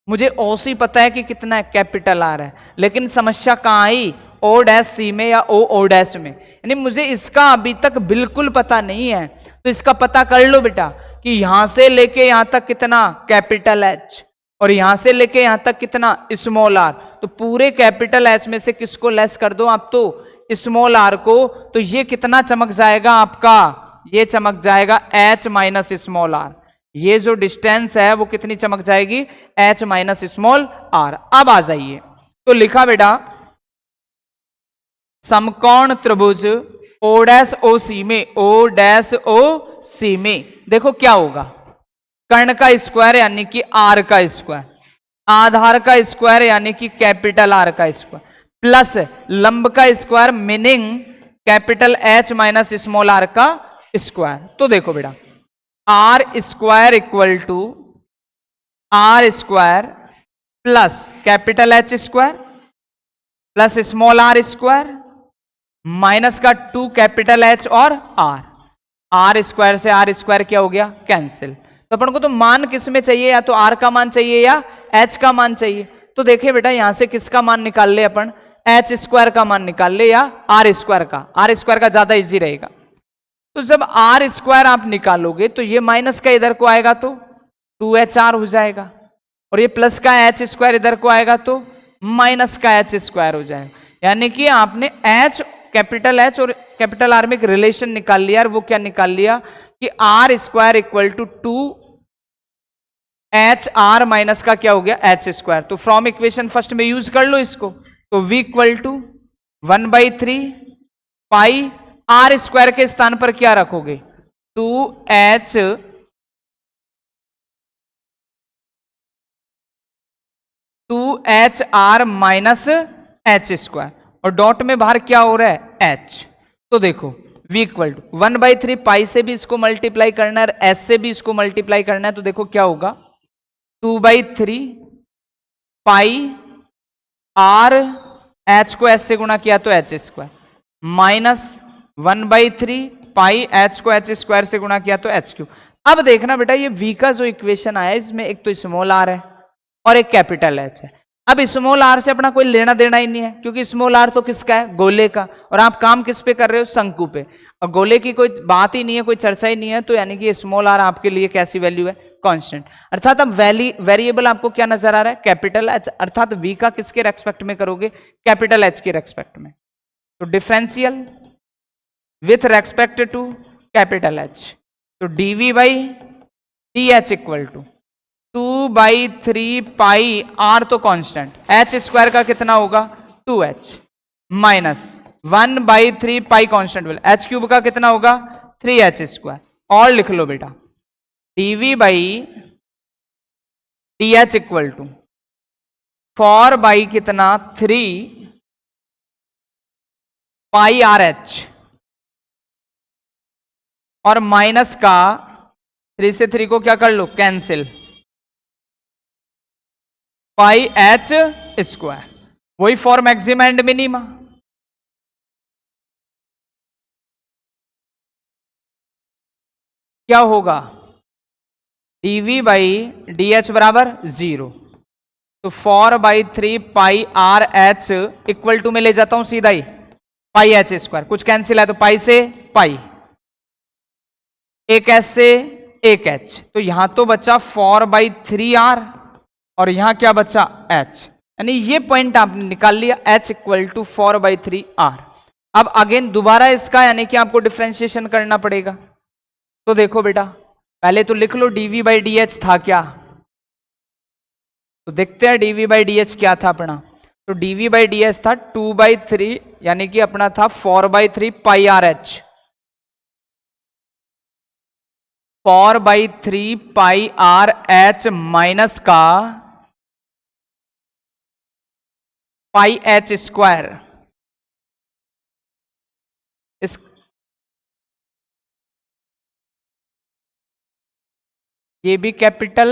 मुझे OC पता है कि कितना है, कैपिटल आर है। लेकिन समस्या कहाँ आई, O डैश C में या O डैश में, यानी मुझे इसका अभी तक बिल्कुल पता नहीं है। तो इसका पता कर लो बेटा कि यहां से लेके यहां तक कितना, कैपिटल H, और यहां से लेके यहां तक कितना, स्मॉल आर। तो पूरे कैपिटल H में से किसको लेस कर दो आप, तो स्मॉल आर को। तो ये कितना चमक जाएगा आपका, ये चमक जाएगा H माइनस स्मॉल आर। ये जो डिस्टेंस है वो कितनी चमक जाएगी, H माइनस स्मॉल आर। अब आ जाइए, तो लिखा बेटा समकोण त्रिभुज O डैश OC में, O डैश OC में देखो क्या होगा, कर्ण का स्क्वायर यानी कि R का स्क्वायर, आधार का स्क्वायर यानी कि कैपिटल R का स्क्वायर, प्लस लंब का square meaning capital H minus small r का स्क्वायर। तो देखो बेटा, R square equal to R square plus capital H square plus small r square minus का 2 कैपिटल H और R स्क्वायर से R स्क्वायर क्या हो गया, कैंसिल। तो अपन को तो मान किस में चाहिए, या तो R का मान चाहिए या H का मान चाहिए। तो देखिए बेटा, यहां से किसका मान निकाल ले अपन, H स्क्वायर का मान निकाल ले या R स्क्वायर का, R स्क्वायर का ज्यादा इजी रहेगा। तो जब R स्क्वायर आप निकालोगे तो ये माइनस का इधर को आएगा तो 2HR हो जाएगा, और ये प्लस का H स्क्वायर इधर को आएगा तो माइनस का H स्क्वायर हो जाएगा। यानी कि आपने H, कैपिटल H और कैपिटल R में एक रिलेशन निकाल लिया, और वो क्या निकाल लिया कि R square equal to 2 h r minus का क्या हो गया एच स्क्वायर। तो फ्रॉम इक्वेशन फर्स्ट में यूज कर लो इसको, तो v equal to 1/3 pi r square के स्थान पर क्या रखोगे 2h r minus h square, और डॉट में बाहर क्या हो रहा है h। तो देखो v इक्वल टू 1/3 पाई से भी इसको मल्टीप्लाई करना है और s से भी इसको मल्टीप्लाई करना है, तो देखो क्या होगा 2/3 पाई आर, h को s से गुणा किया तो h स्क्वायर, माइनस 1/3 पाई h को h स्क्वायर से गुणा किया तो h क्यूब। अब देखना बेटा ये v का जो इक्वेशन आया इसमें एक तो स्मॉल r है और एक कैपिटल h है। अब स्मॉल r से अपना कोई लेना देना ही नहीं है, क्योंकि स्मॉल r तो किसका है गोले का, और आप काम किस पे कर रहे हो शंकु पे, और गोले की कोई बात ही नहीं है, कोई चर्चा ही नहीं है, तो यानी कि स्मॉल r आपके लिए कैसी वैल्यू है कांस्टेंट। अर्थात अब वेरिएबल आपको क्या नजर आ रहा है कैपिटल h, अर्थात v का किसके रेस्पेक्ट में करोगे कैपिटल h के रेस्पेक्ट में। तो differential with respect to capital H, तो dv by d h equal to 2/3 pi r तो कांस्टेंट, h स्क्वायर का कितना होगा 2h minus 1/3 pi constant value, h cube का कितना होगा 3h स्क्वायर, और लिख लो बेटा dv by d h equal to 4 कितना 3 पाई आर एच, और माइनस का 3 से 3 को क्या कर लो कैंसिल, पाई एच स्क्वायर, वही फॉर मैक्सिमा एंड मिनिमा। क्या होगा dv बाई डी एच बराबर 0, तो 4/3 pi r H equal to में ले जाता हूं सीधा ही पाई एच स्क्वायर, कुछ कैंसिल है तो पाई से पाई, एक एच से एक एच, तो यहां तो बचा 4/3 आर और यहां क्या बचा h, यानी ये पॉइंट आपने निकाल लिया h इक्वल टू 4/3 आर। अब अगेन दोबारा इसका यानी कि आपको डिफरेंशिएशन करना पड़ेगा। तो देखो बेटा पहले तो लिख लो dv बाई डी एच था क्या, तो देखते हैं dv बाई डी एच क्या था अपना, तो dv बाई डी एच था 2/3 यानी कि अपना था 4/3 pi r H, 4/3 pi r H minus का पाई एच स्क्वायर, इस ये भी कैपिटल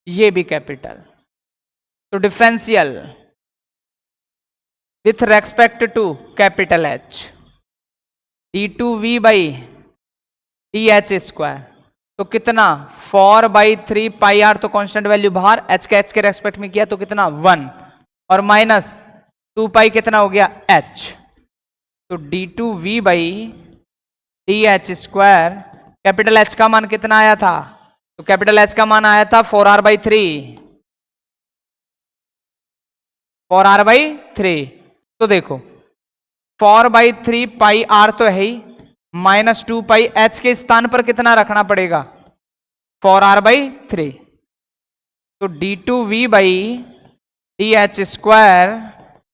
ये भी कैपिटल, तो differential with respect to capital H d2v by d h square, तो कितना 4/3 पाई आर तो कांस्टेंट वैल्यू बाहर, h के रेस्पेक्ट में किया तो कितना 1, और माइनस 2 पाई कितना हो गया h, तो d2v by d h square, capital H का मान कितना आया था, तो कैपिटल H का मान आया था 4r/3, 4r/3, तो देखो 4/3 पाई r तो है ही, माइनस 2 पाई h के स्थान पर कितना रखना पड़ेगा 4r/3, तो d2v by d h square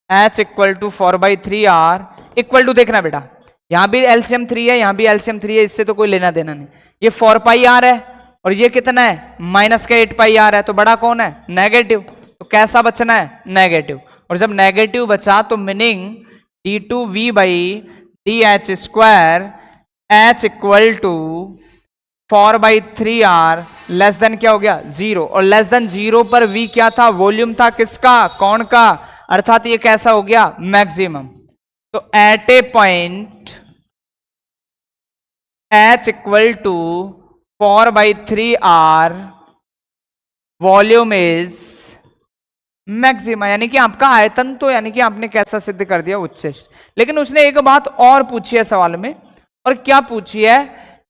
h equal to 4/3r equal to, देखना बेटा यहां भी एलसीएम 3 है यहां भी एलसीएम 3 है, इससे तो कोई लेना देना नहीं, ये 4 पाई आर है और ये कितना है माइनस का 8 पाई आर है, तो बड़ा कौन है नेगेटिव, तो कैसा बचना है नेगेटिव, और जब नेगेटिव बचा तो meaning d2v by d h square h equal to 4/3r less than क्या हो गया 0, और लेस देन 0 पर v क्या था वॉल्यूम था किसका कौन का, अर्थात ये कैसा हो गया मैक्सिमम। तो at a point h equal to 4/3r volume is maxima, यानी कि आपका आयतन तो यानी कि आपने कैसा सिद्ध कर दिया उच्चेष्ट। लेकिन उसने एक बात और पूछी है सवाल में, और क्या पूछी है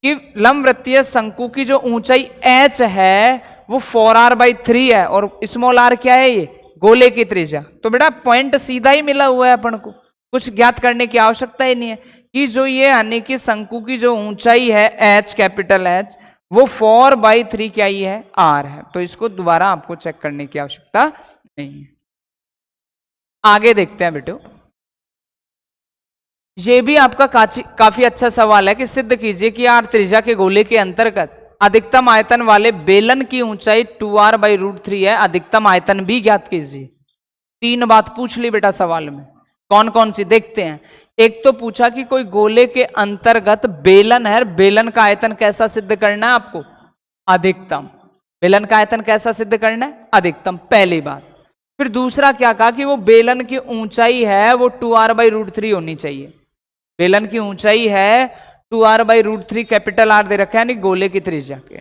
कि लंबवृत्तीय शंकु की जो ऊंचाई h है वो 4r/3 है और स्मॉल r क्या है ये गोले की त्रिज्या। तो बेटा पॉइंट सीधा ही मिला हुआ है अपन को, कुछ ज्ञात करने की आवश्यकता ही नहीं है, कि जो ये यानी कि शंकु की जो ऊंचाई है h कैपिटल H वो 4/3 क्या ही है r है। तो इसको दोबारा आपको चेक करने की आवश्यकता नहीं है। आगे देखते हैं बेटो, ये भी आपका काफी अच्छा सवाल है कि सिद्ध कीजिए कि r त्रिज्या के गोले के अंतर्गत अधिकतम आयतन वाले बेलन की ऊंचाई 2r/√3 है, अधिकतम आयतन भी ज्ञात कीजिए। 3 बात पूछ ली बेटा सवाल में, कौन कौन सी देखते हैं। एक तो पूछा कि कोई गोले के अंतर्गत बेलन है, बेलन का आयतन कैसा सिद्ध करना है आपको, अधिकतम। बेलन का आयतन कैसा सिद्ध करना है, अधिकतम, पहली बात। फिर दूसरा क्या कहा कि वो बेलन की ऊंचाई है वो 2r/√3 होनी चाहिए। बेलन की ऊंचाई है 2r/√3 कैपिटल R दे रखा है, यानी गोले की त्रिज्या के।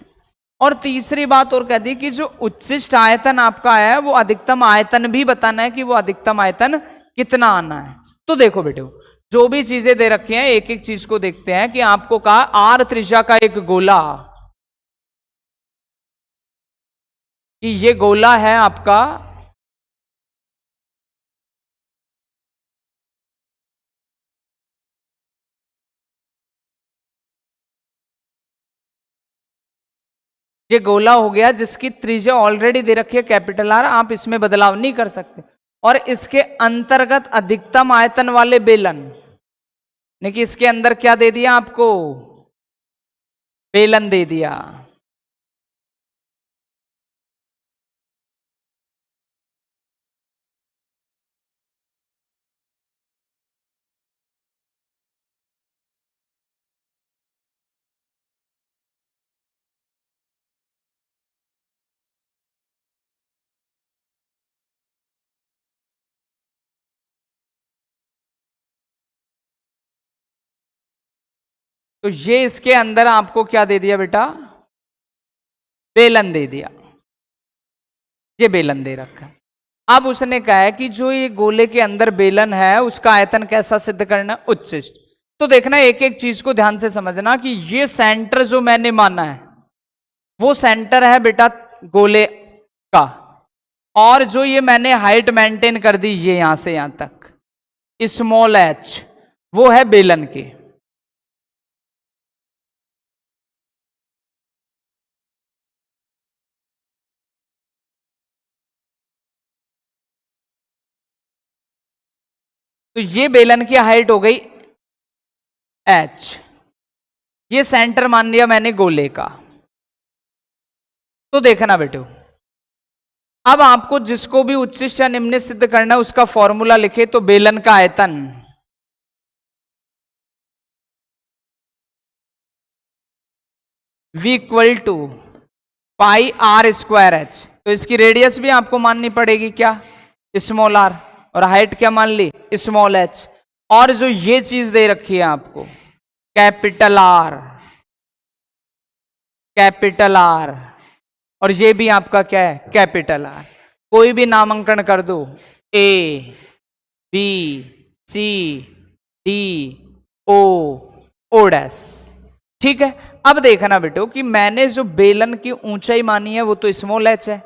और तीसरी बात और कह दी कि जो उच्चिष्ट आयतन आपका है वो अधिकतम आयतन भी बताना है कि वो अधिकतम आयतन कितना आना है। तो देखो बेटो, जो भी चीजें दे रखी हैं एक एक चीज को देखते हैं कि आपको कहा r त्रिज्या का एक गोला, कि ये गोला है आपका ये गोला हो गया जिसकी त्रिज्या ऑलरेडी दे रखी है कैपिटल R, आप इसमें बदलाव नहीं कर सकते। और इसके अंतर्गत अधिकतम आयतन वाले बेलन, यानी कि इसके अंदर क्या दे दिया आपको, बेलन दे दिया। तो ये इसके अंदर आपको क्या दे दिया बेटा, बेलन दे दिया, ये बेलन दे रखा है। अब उसने कहा है कि जो ये गोले के अंदर बेलन है उसका आयतन कैसा सिद्ध करना, उच्चिष्ट। तो देखना एक एक चीज को ध्यान से समझना कि ये सेंटर जो मैंने माना है वो सेंटर है बेटा गोले का, और जो ये मैंने हाइट मेंटेन कर दी ये यहां से यहां तक स्मॉल h वो है बेलन के। तो ये बेलन की हाइट हो गई h, ये सेंटर मान लिया मैंने गोले का। तो देखना बेटो, अब आपको जिसको भी उच्चिष्ट या निम्निष्ट सिद्ध करना है उसका फॉर्मूला लिखे। तो बेलन का आयतन V equal to pi r²h। तो इसकी रेडियस भी आपको माननी पड़ेगी क्या, स्मॉल r, और हाइट क्या मान ली, स्मॉल h। और जो ये चीज दे रखी है आपको कैपिटल R, कैपिटल R, और ये भी आपका क्या है कैपिटल R। कोई भी नामांकन कर दो, A B C D O O dash, ठीक है। अब देखना बेटो कि मैंने जो बेलन की ऊंचाई मानी है वो तो स्मॉल h है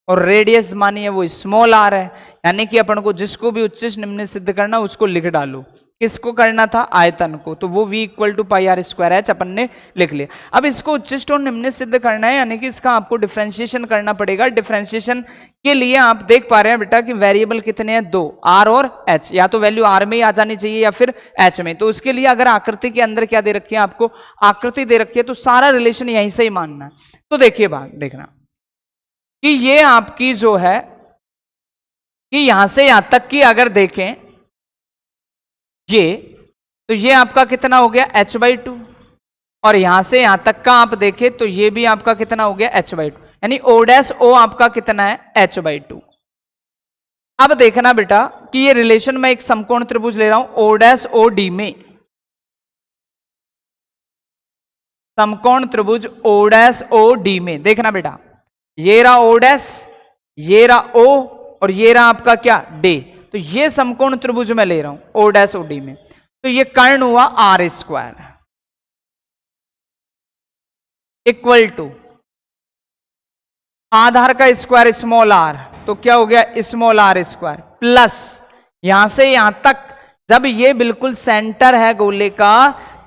और रेडियस मानी है वो स्मॉल r है, यानी कि अपन को जिसको भी उच्चिष्ट निम्निष्ट सिद्ध करना उसको लिख डालो। किसको करना था, आयतन को, तो वो V equal to pi r² अपन ने लिख लिया। अब इसको उच्चिष्ट और निम्निष्ट सिद्ध करना है, यानी कि इसका आपको डिफरेंशिएशन करना पड़ेगा। डिफरेंशिएशन के लिए आप देख पा रहे हैं बेटा कि वेरिएबल कितने हैं, 2, r और h, या तो वैल्यू r में ही आ जानी चाहिए या फिर h में। तो उसके लिए अगर आकृति के अंदर क्या दे रखी है, आपको आकृति दे रखी है, तो सारा रिलेशन यहीं से ही मानना है। तो देखिए बात देखना कि ये आपकी जो है कि यहां से यहां तक की अगर देखें ये, तो ये आपका कितना हो गया h/2, और यहां से यहां तक का आप देखें तो ये भी आपका कितना हो गया h/2, यानी O' आपका कितना है h/2। अब देखना बेटा कि ये रिलेशन मैं एक समकोण त्रिभुज ले रहा हूं O'OD में, समकोण त्रिभुज O'OD में। देखना बेटा ये रहा O', ये रहा O, और ये रहा आपका क्या D। तो ये समकोण त्रिभुज में ले रहा हूं O'OD में। तो ये कर्ण हुआ r² इक्वल टू आधार का स्क्वायर स्मॉल r, तो क्या हो गया स्मॉल r² प्लस यहां से यहां तक जब ये बिल्कुल सेंटर है गोले का,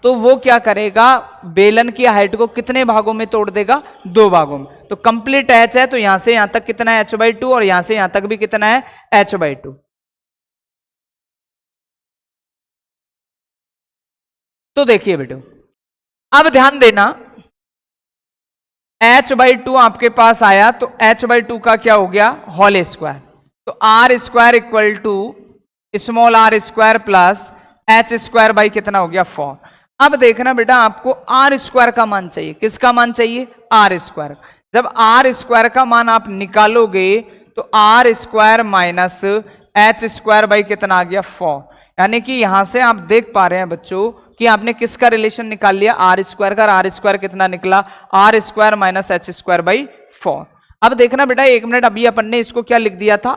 तो वो क्या करेगा, बेलन की हाइट को कितने भागों में तोड़ देगा, 2 भागों में। तो कंप्लीट एच है, तो यहां से यहां तक कितना है, h/2, और यहां से यहां तक भी कितना है, h/2। तो देखिए बेटो, अब ध्यान देना, h/2 आपके पास आया, तो h/2 का क्या हो गया, होल स्क्वायर। तो r square equal to small r square plus h square by कितना हो गया, 4। अब देखना बेटा, आपको r स्क्वायर का मान चाहिए। किसका मान चाहिए, r स्क्वायर। जब r स्क्वायर का मान आप निकालोगे तो r square minus h square by कितना आ गया, 4। यानी कि यहां से आप देख पा रहे हैं बच्चों कि आपने किसका रिलेशन निकाल लिया, आर स्क्वायर का। आर स्क्वायर कितना निकला, r square minus h square by 4। अब देखना बेटा, 1 मिनट, अभी अपन ने इसको क्या लिख दिया था,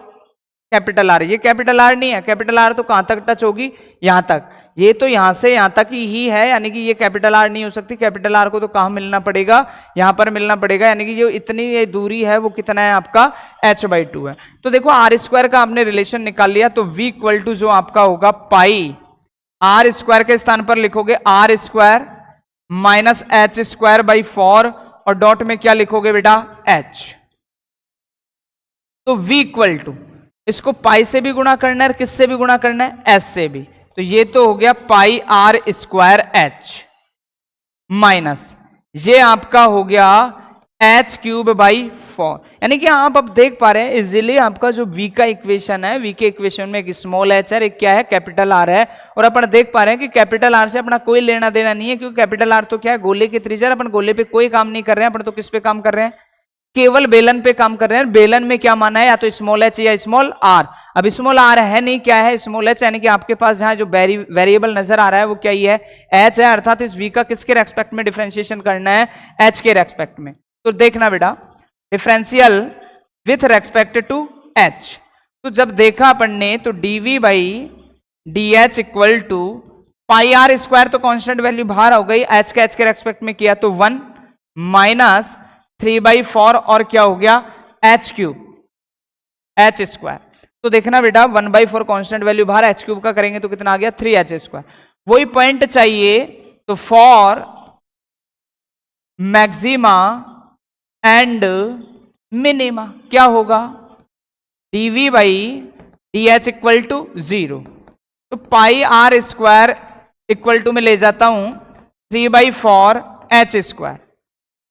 कैपिटल आर। ये कैपिटल आर नहीं है, कैपिटल आर तो कहां तक टच होगी, यहां तक। ये तो यहां से यहां तक ही है, यानी कि ये कैपिटल आर नहीं हो सकती। कैपिटल आर को तो कहां मिलना पड़ेगा, यहां पर मिलना पड़ेगा। यानी कि जो इतनी ये दूरी है वो कितना है आपका, h/2 है। तो देखो आर स्क्वायर का आपने रिलेशन निकाल लिया, तो v इक्वल टू जो आपका होगा पाई, आर स्क्वायर के स्थान पर लिखोगे r square minus h square by 4, और डॉट में क्या लिखोगे बेटा, h। तो v इक्वल टू, इसको पाई से भी गुणा करना है और किससे भी गुणा करना है, s से भी। तो ये तो हो गया pi r square h minus ये आपका हो गया h³ बाई 4। यानी कि आप अब देख पा रहे हैं इजीली, आपका जो v का इक्वेशन है, v के इक्वेशन में एक स्मॉल h है, एक क्या है, कैपिटल r है। और अपन देख पा रहे हैं कि कैपिटल r से अपना कोई लेना देना नहीं है, क्योंकि कैपिटल R तो क्या है, गोले की त्रिज्या। अपन गोले पे कोई काम नहीं कर रहे हैं, अपन तो किस पे काम कर रहे हैं, केवल बेलन पे काम कर रहे हैं। बेलन में क्या माना है, या तो स्मॉल h या स्मॉल r। अब स्मॉल r है नहीं, क्या है, स्मॉल h। यानी कि आपके पास यहाँ जो वेरिएबल नजर आ रहा है वो क्या ही है, h है। अर्थात इस v का किसके रेस्पेक्ट में डिफरेंशिएशन करना है, h के रेस्पेक्ट में। तो देखना बेटा, differential with respect to h। तो जब देखा अपन ने, तो dv by dh equal to pi r square, तो कांस्टेंट वैल्यू बाहर हो गई, h के रेस्पेक्ट में किया तो 1 माइनस 3/4, और क्या हो गया, h³ h स्क्वायर। तो देखना बेटा, 1/4 कांस्टेंट वैल्यू बाहर, h³ का करेंगे तो कितना आ गया, 3h स्क्वायर। वही पॉइंट चाहिए, तो फॉर मैक्सिमा एंड मिनिमा क्या होगा, dv by dh equal to 0। तो pi r square equal to में ले जाता हूं 3/4 h स्क्वायर।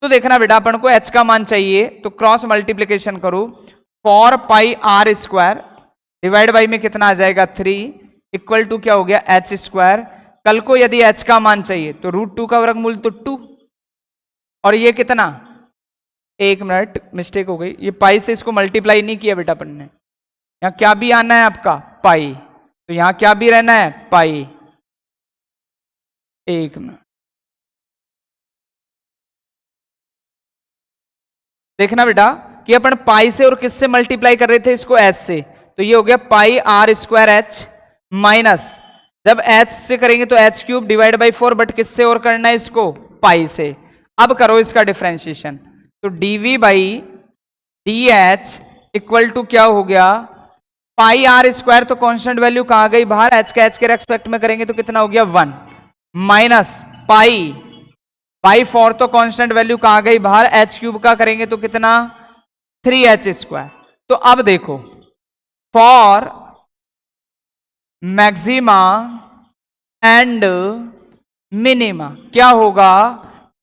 तो देखना बेटा, अपन को h का मान चाहिए, तो क्रॉस मल्टीप्लीकेशन करो, 4 पाई आर स्क्वायर डिवाइड बाई में कितना आ जाएगा, 3 इक्वल टू क्या हो गया, h स्क्वायर। कल को यदि h का मान चाहिए तो √2 का वर्गमूल तो 2, और ये कितना, 1 मिनट मिस्टेक हो गई, ये पाई से इसको मल्टीप्लाई नहीं किया बेटा अपन ने। यहां क्या भी आना है आपका, पाई, तो यहां क्या भी रहना है, पाई। 1 मिनट, देखना बेटा कि अपन पाई से और किससे मल्टीप्लाई कर रहे थे, इसको h से। तो ये हो गया pi r square h minus, जब h से करेंगे तो h³ डिवाइड बाई 4, बट किससे और करना है इसको, पाई से। अब करो इसका डिफरेंशिएशन, तो dv by dh equal to क्या हो गया, पाई आर स्क्वायर, तो कांस्टेंट वैल्यू कहां गई बाहर, h के रेस्पेक्ट में करेंगे तो कितना हो गया, 1 माइनस पाई बाई 4, तो कांस्टेंट वैल्यू कहां गई बाहर, h³ का करेंगे तो कितना, 3h स्क्वायर। तो अब देखो, फॉर मैक्सिमा एंड मिनिमा क्या होगा,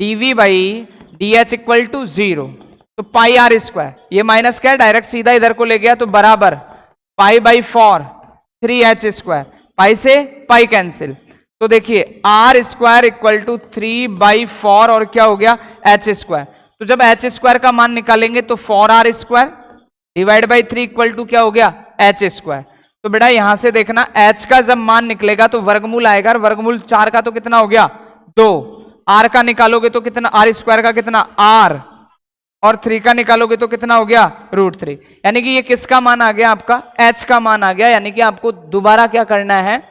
dv by dh equal to 0। तो पाई आर स्क्वायर, ये माइनस क्या है, डायरेक्ट सीधा इधर को ले गया, तो बराबर पाई बाई 4 3h स्क्वायर, पाई से पाई कैंसिल। तो देखिए आर स्क्वायर इक्वल टू 3/4, और क्या हो गया, h स्क्वायर। तो जब h स्क्वायर का मान निकालेंगे तो 4r square divide by 3 equal to क्या हो गया, h स्क्वायर। तो बेटा यहां से देखना, h का जब मान निकलेगा तो वर्गमूल आएगा, और वर्गमूल 4 का तो कितना हो गया, 2। r का निकालोगे तो कितना, r स्क्वायर का कितना r, और 3 का निकालोगे तो कितना हो गया, √3। यानी कि ये किसका मान आ गया, आपका h का मान आ गया। यानी कि आपको दोबारा क्या करना है,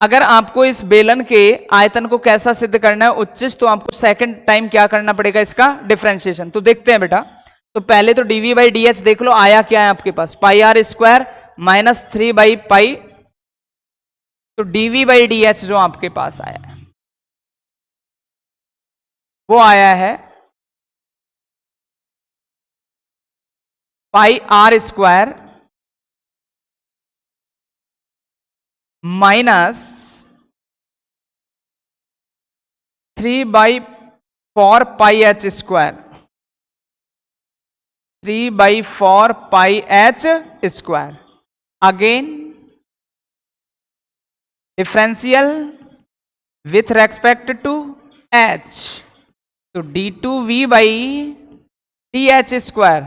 अगर आपको इस बेलन के आयतन को कैसा सिद्ध करना है, उच्चिष्ट, तो आपको सेकंड टाइम क्या करना पड़ेगा, इसका डिफरेंशिएशन। तो देखते हैं बेटा, तो पहले तो dv बाई dh देख लो, आया क्या है आपके पास, पाई आर स्क्वायर माइनस 3/पाई तो dv बाई डी एच जो आपके पास आया है वो आया है pi r square minus 3/4 pi h square 3/4 pi h square again differential with respect to h तो d2v by d h square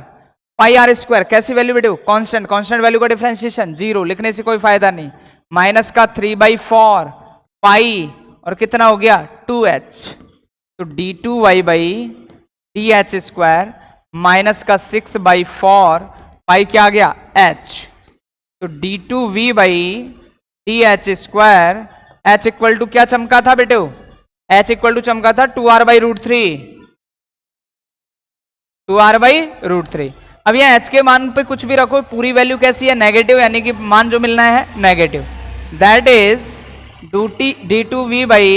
pi r square कैसी वैल्यू बेटे कांस्टेंट कांस्टेंट वैल्यू का डिफरेंशिएशन 0 लिखने से कोई फायदा नहीं माइनस का 3/4 पाई और कितना हो गया 2h तो d2y by d h square minus का 6/4 पाई क्या आ गया h तो d2v by d h square h equal to क्या चमका था बेटे h इक्वल टू चमका था 2r/√3 2r/√3 अब यह h के मान पे कुछ भी रखो पूरी वैल्यू कैसी है नेगेटिव यानी कि मान जो मिलना है negative that is d2v by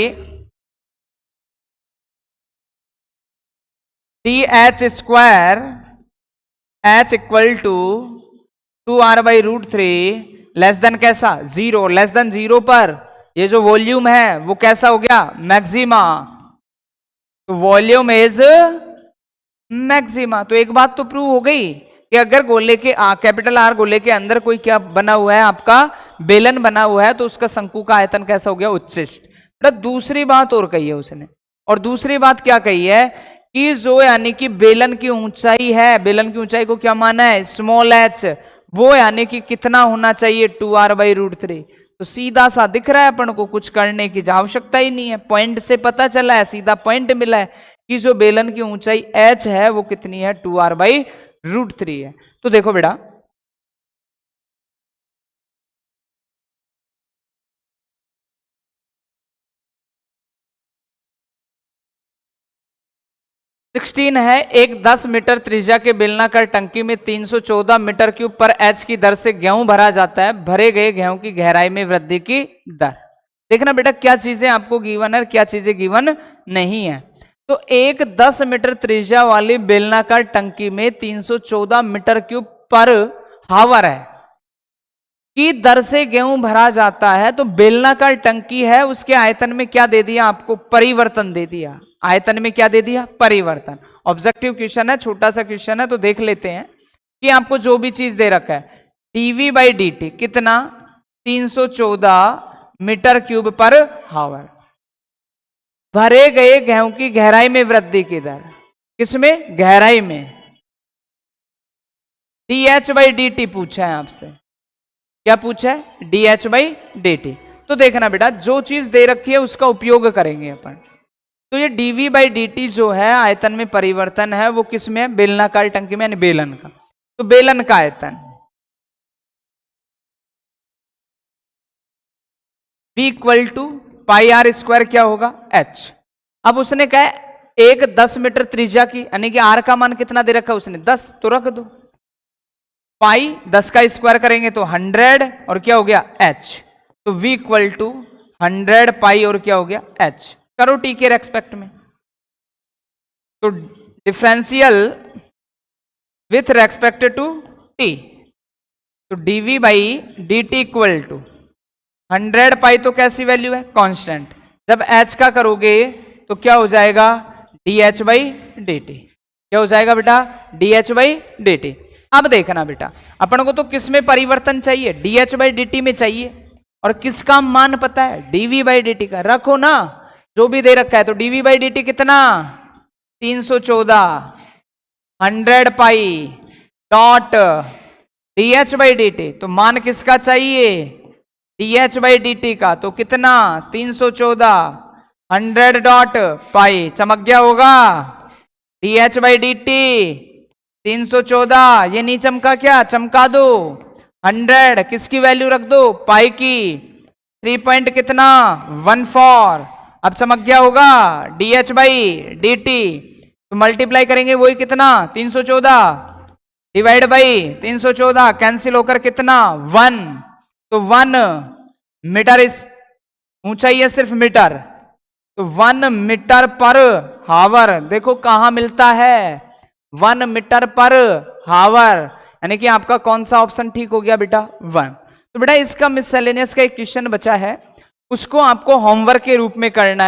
d h square h equal to 2r/√3 less than कैसा 0 लेस देन 0 पर ये जो वॉल्यूम है वो कैसा हो गया मैक्सिमा तो वॉल्यूम इज मैक्सिमा तो एक बात तो प्रूव हो गई कि अगर गोले के कैपिटल आर गोले के अंदर कोई क्या बना हुआ है आपका बेलन बना हुआ है तो उसका शंकु का आयतन कैसा हो गया उच्चिष्ट। दूसरी बात और कही है उसने और दूसरी बात क्या कही है कि जो यानी कि बेलन की ऊंचाई है बेलन की ऊंचाई को क्या माना है स्मॉल एच वो यानी कि कितना होना चाहिए 2r/√3 तो सीधा सा दिख रहा है अपन को कुछ करने की आवश्यकता ही नहीं है पॉइंट से पता चला है सीधा पॉइंट मिला है कि जो बेलन की ऊंचाई h है वो कितनी है 2r/√3 है। तो देखो बेटा सिक्सटीन है एक 10 मीटर त्रिज्या के बेलनाकार टंकी में 314 मीटर क्यूब पर एच की दर से गेहूं भरा जाता है भरे गए गेहूं की गहराई में वृद्धि की दर देखना बेटा क्या चीजें आपको गिवन है क्या चीजें गिवन नहीं है। तो एक 10 मीटर त्रिज्या वाली बेलनाकार टंकी में 314 मीटर क्यूब पर हावर है की दर से गेहूं भरा जाता है तो बेलनाकार टंकी है उसके आयतन में क्या दे दिया आपको परिवर्तन दे दिया आयतन में क्या दे दिया परिवर्तन। ऑब्जेक्टिव क्वेश्चन है छोटा सा क्वेश्चन है तो देख लेते हैं कि आपको जो भी चीज दे रखा है dv/dt कितना 314 मीटर क्यूब पर हावर भरे गए गेहूं की गहराई में वृद्धि की दर किसमें गहराई में dh/dt पूछा है आपसे क्या पूछा है dh/dt। तो देखना बेटा जो चीज दे रखी है उसका उपयोग करेंगे अपन तो ये dv/dt जो है आयतन में परिवर्तन है वो किस में बेलनाकार टंकी में यानी बेलन का तो बेलन का आयतन v equal to pi r square क्या होगा h। अब उसने कहा एक 10 मीटर त्रिज्या की यानी कि r का मान कितना दे रखा उसने 10 तो रख दो पाई 10 का स्क्वायर करेंगे तो 100 और क्या हो गया h तो v इक्वल टू 100 पाई और क्या हो गया h करो टी के रेस्पेक्ट में तो differential with respect to t तो dv/dt इक्वल टू 100 पाई तो कैसी वैल्यू है कांस्टेंट जब h का करोगे तो क्या हो जाएगा dh/dt क्या हो जाएगा बेटा dh/dt। अब देखना बेटा अपन को तो किस में परिवर्तन चाहिए dh/dt में चाहिए और किसका मान पता है dv/dt का रखो ना जो भी दे रखा है तो dv/dt कितना 314 100 पाई डॉट dh/dt तो मान किसका चाहिए dh/dt का तो कितना 314 100 डॉट पाई चमक गया होगा dh/dt 314 ये नहीं चमका क्या चमका दो 100 किसकी वैल्यू रख दो पाई की 3 पॉइंट कितना 14 अब चमक गया होगा dh/dt तो मल्टीप्लाई करेंगे वही कितना 314 डिवाइड बाई 314 कैंसिल होकर कितना 1 तो 1 मीटर इस ऊंचाई है सिर्फ मीटर, तो 1 मीटर पर हावर, देखो कहां मिलता है, 1 मीटर पर हावर, यानी कि आपका कौन सा ऑप्शन ठीक हो गया बेटा, 1। तो बेटा इसका मिससेलेनियस का एक क्वेश्चन बचा है, उसको आपको होमवर्क के रूप में करना है।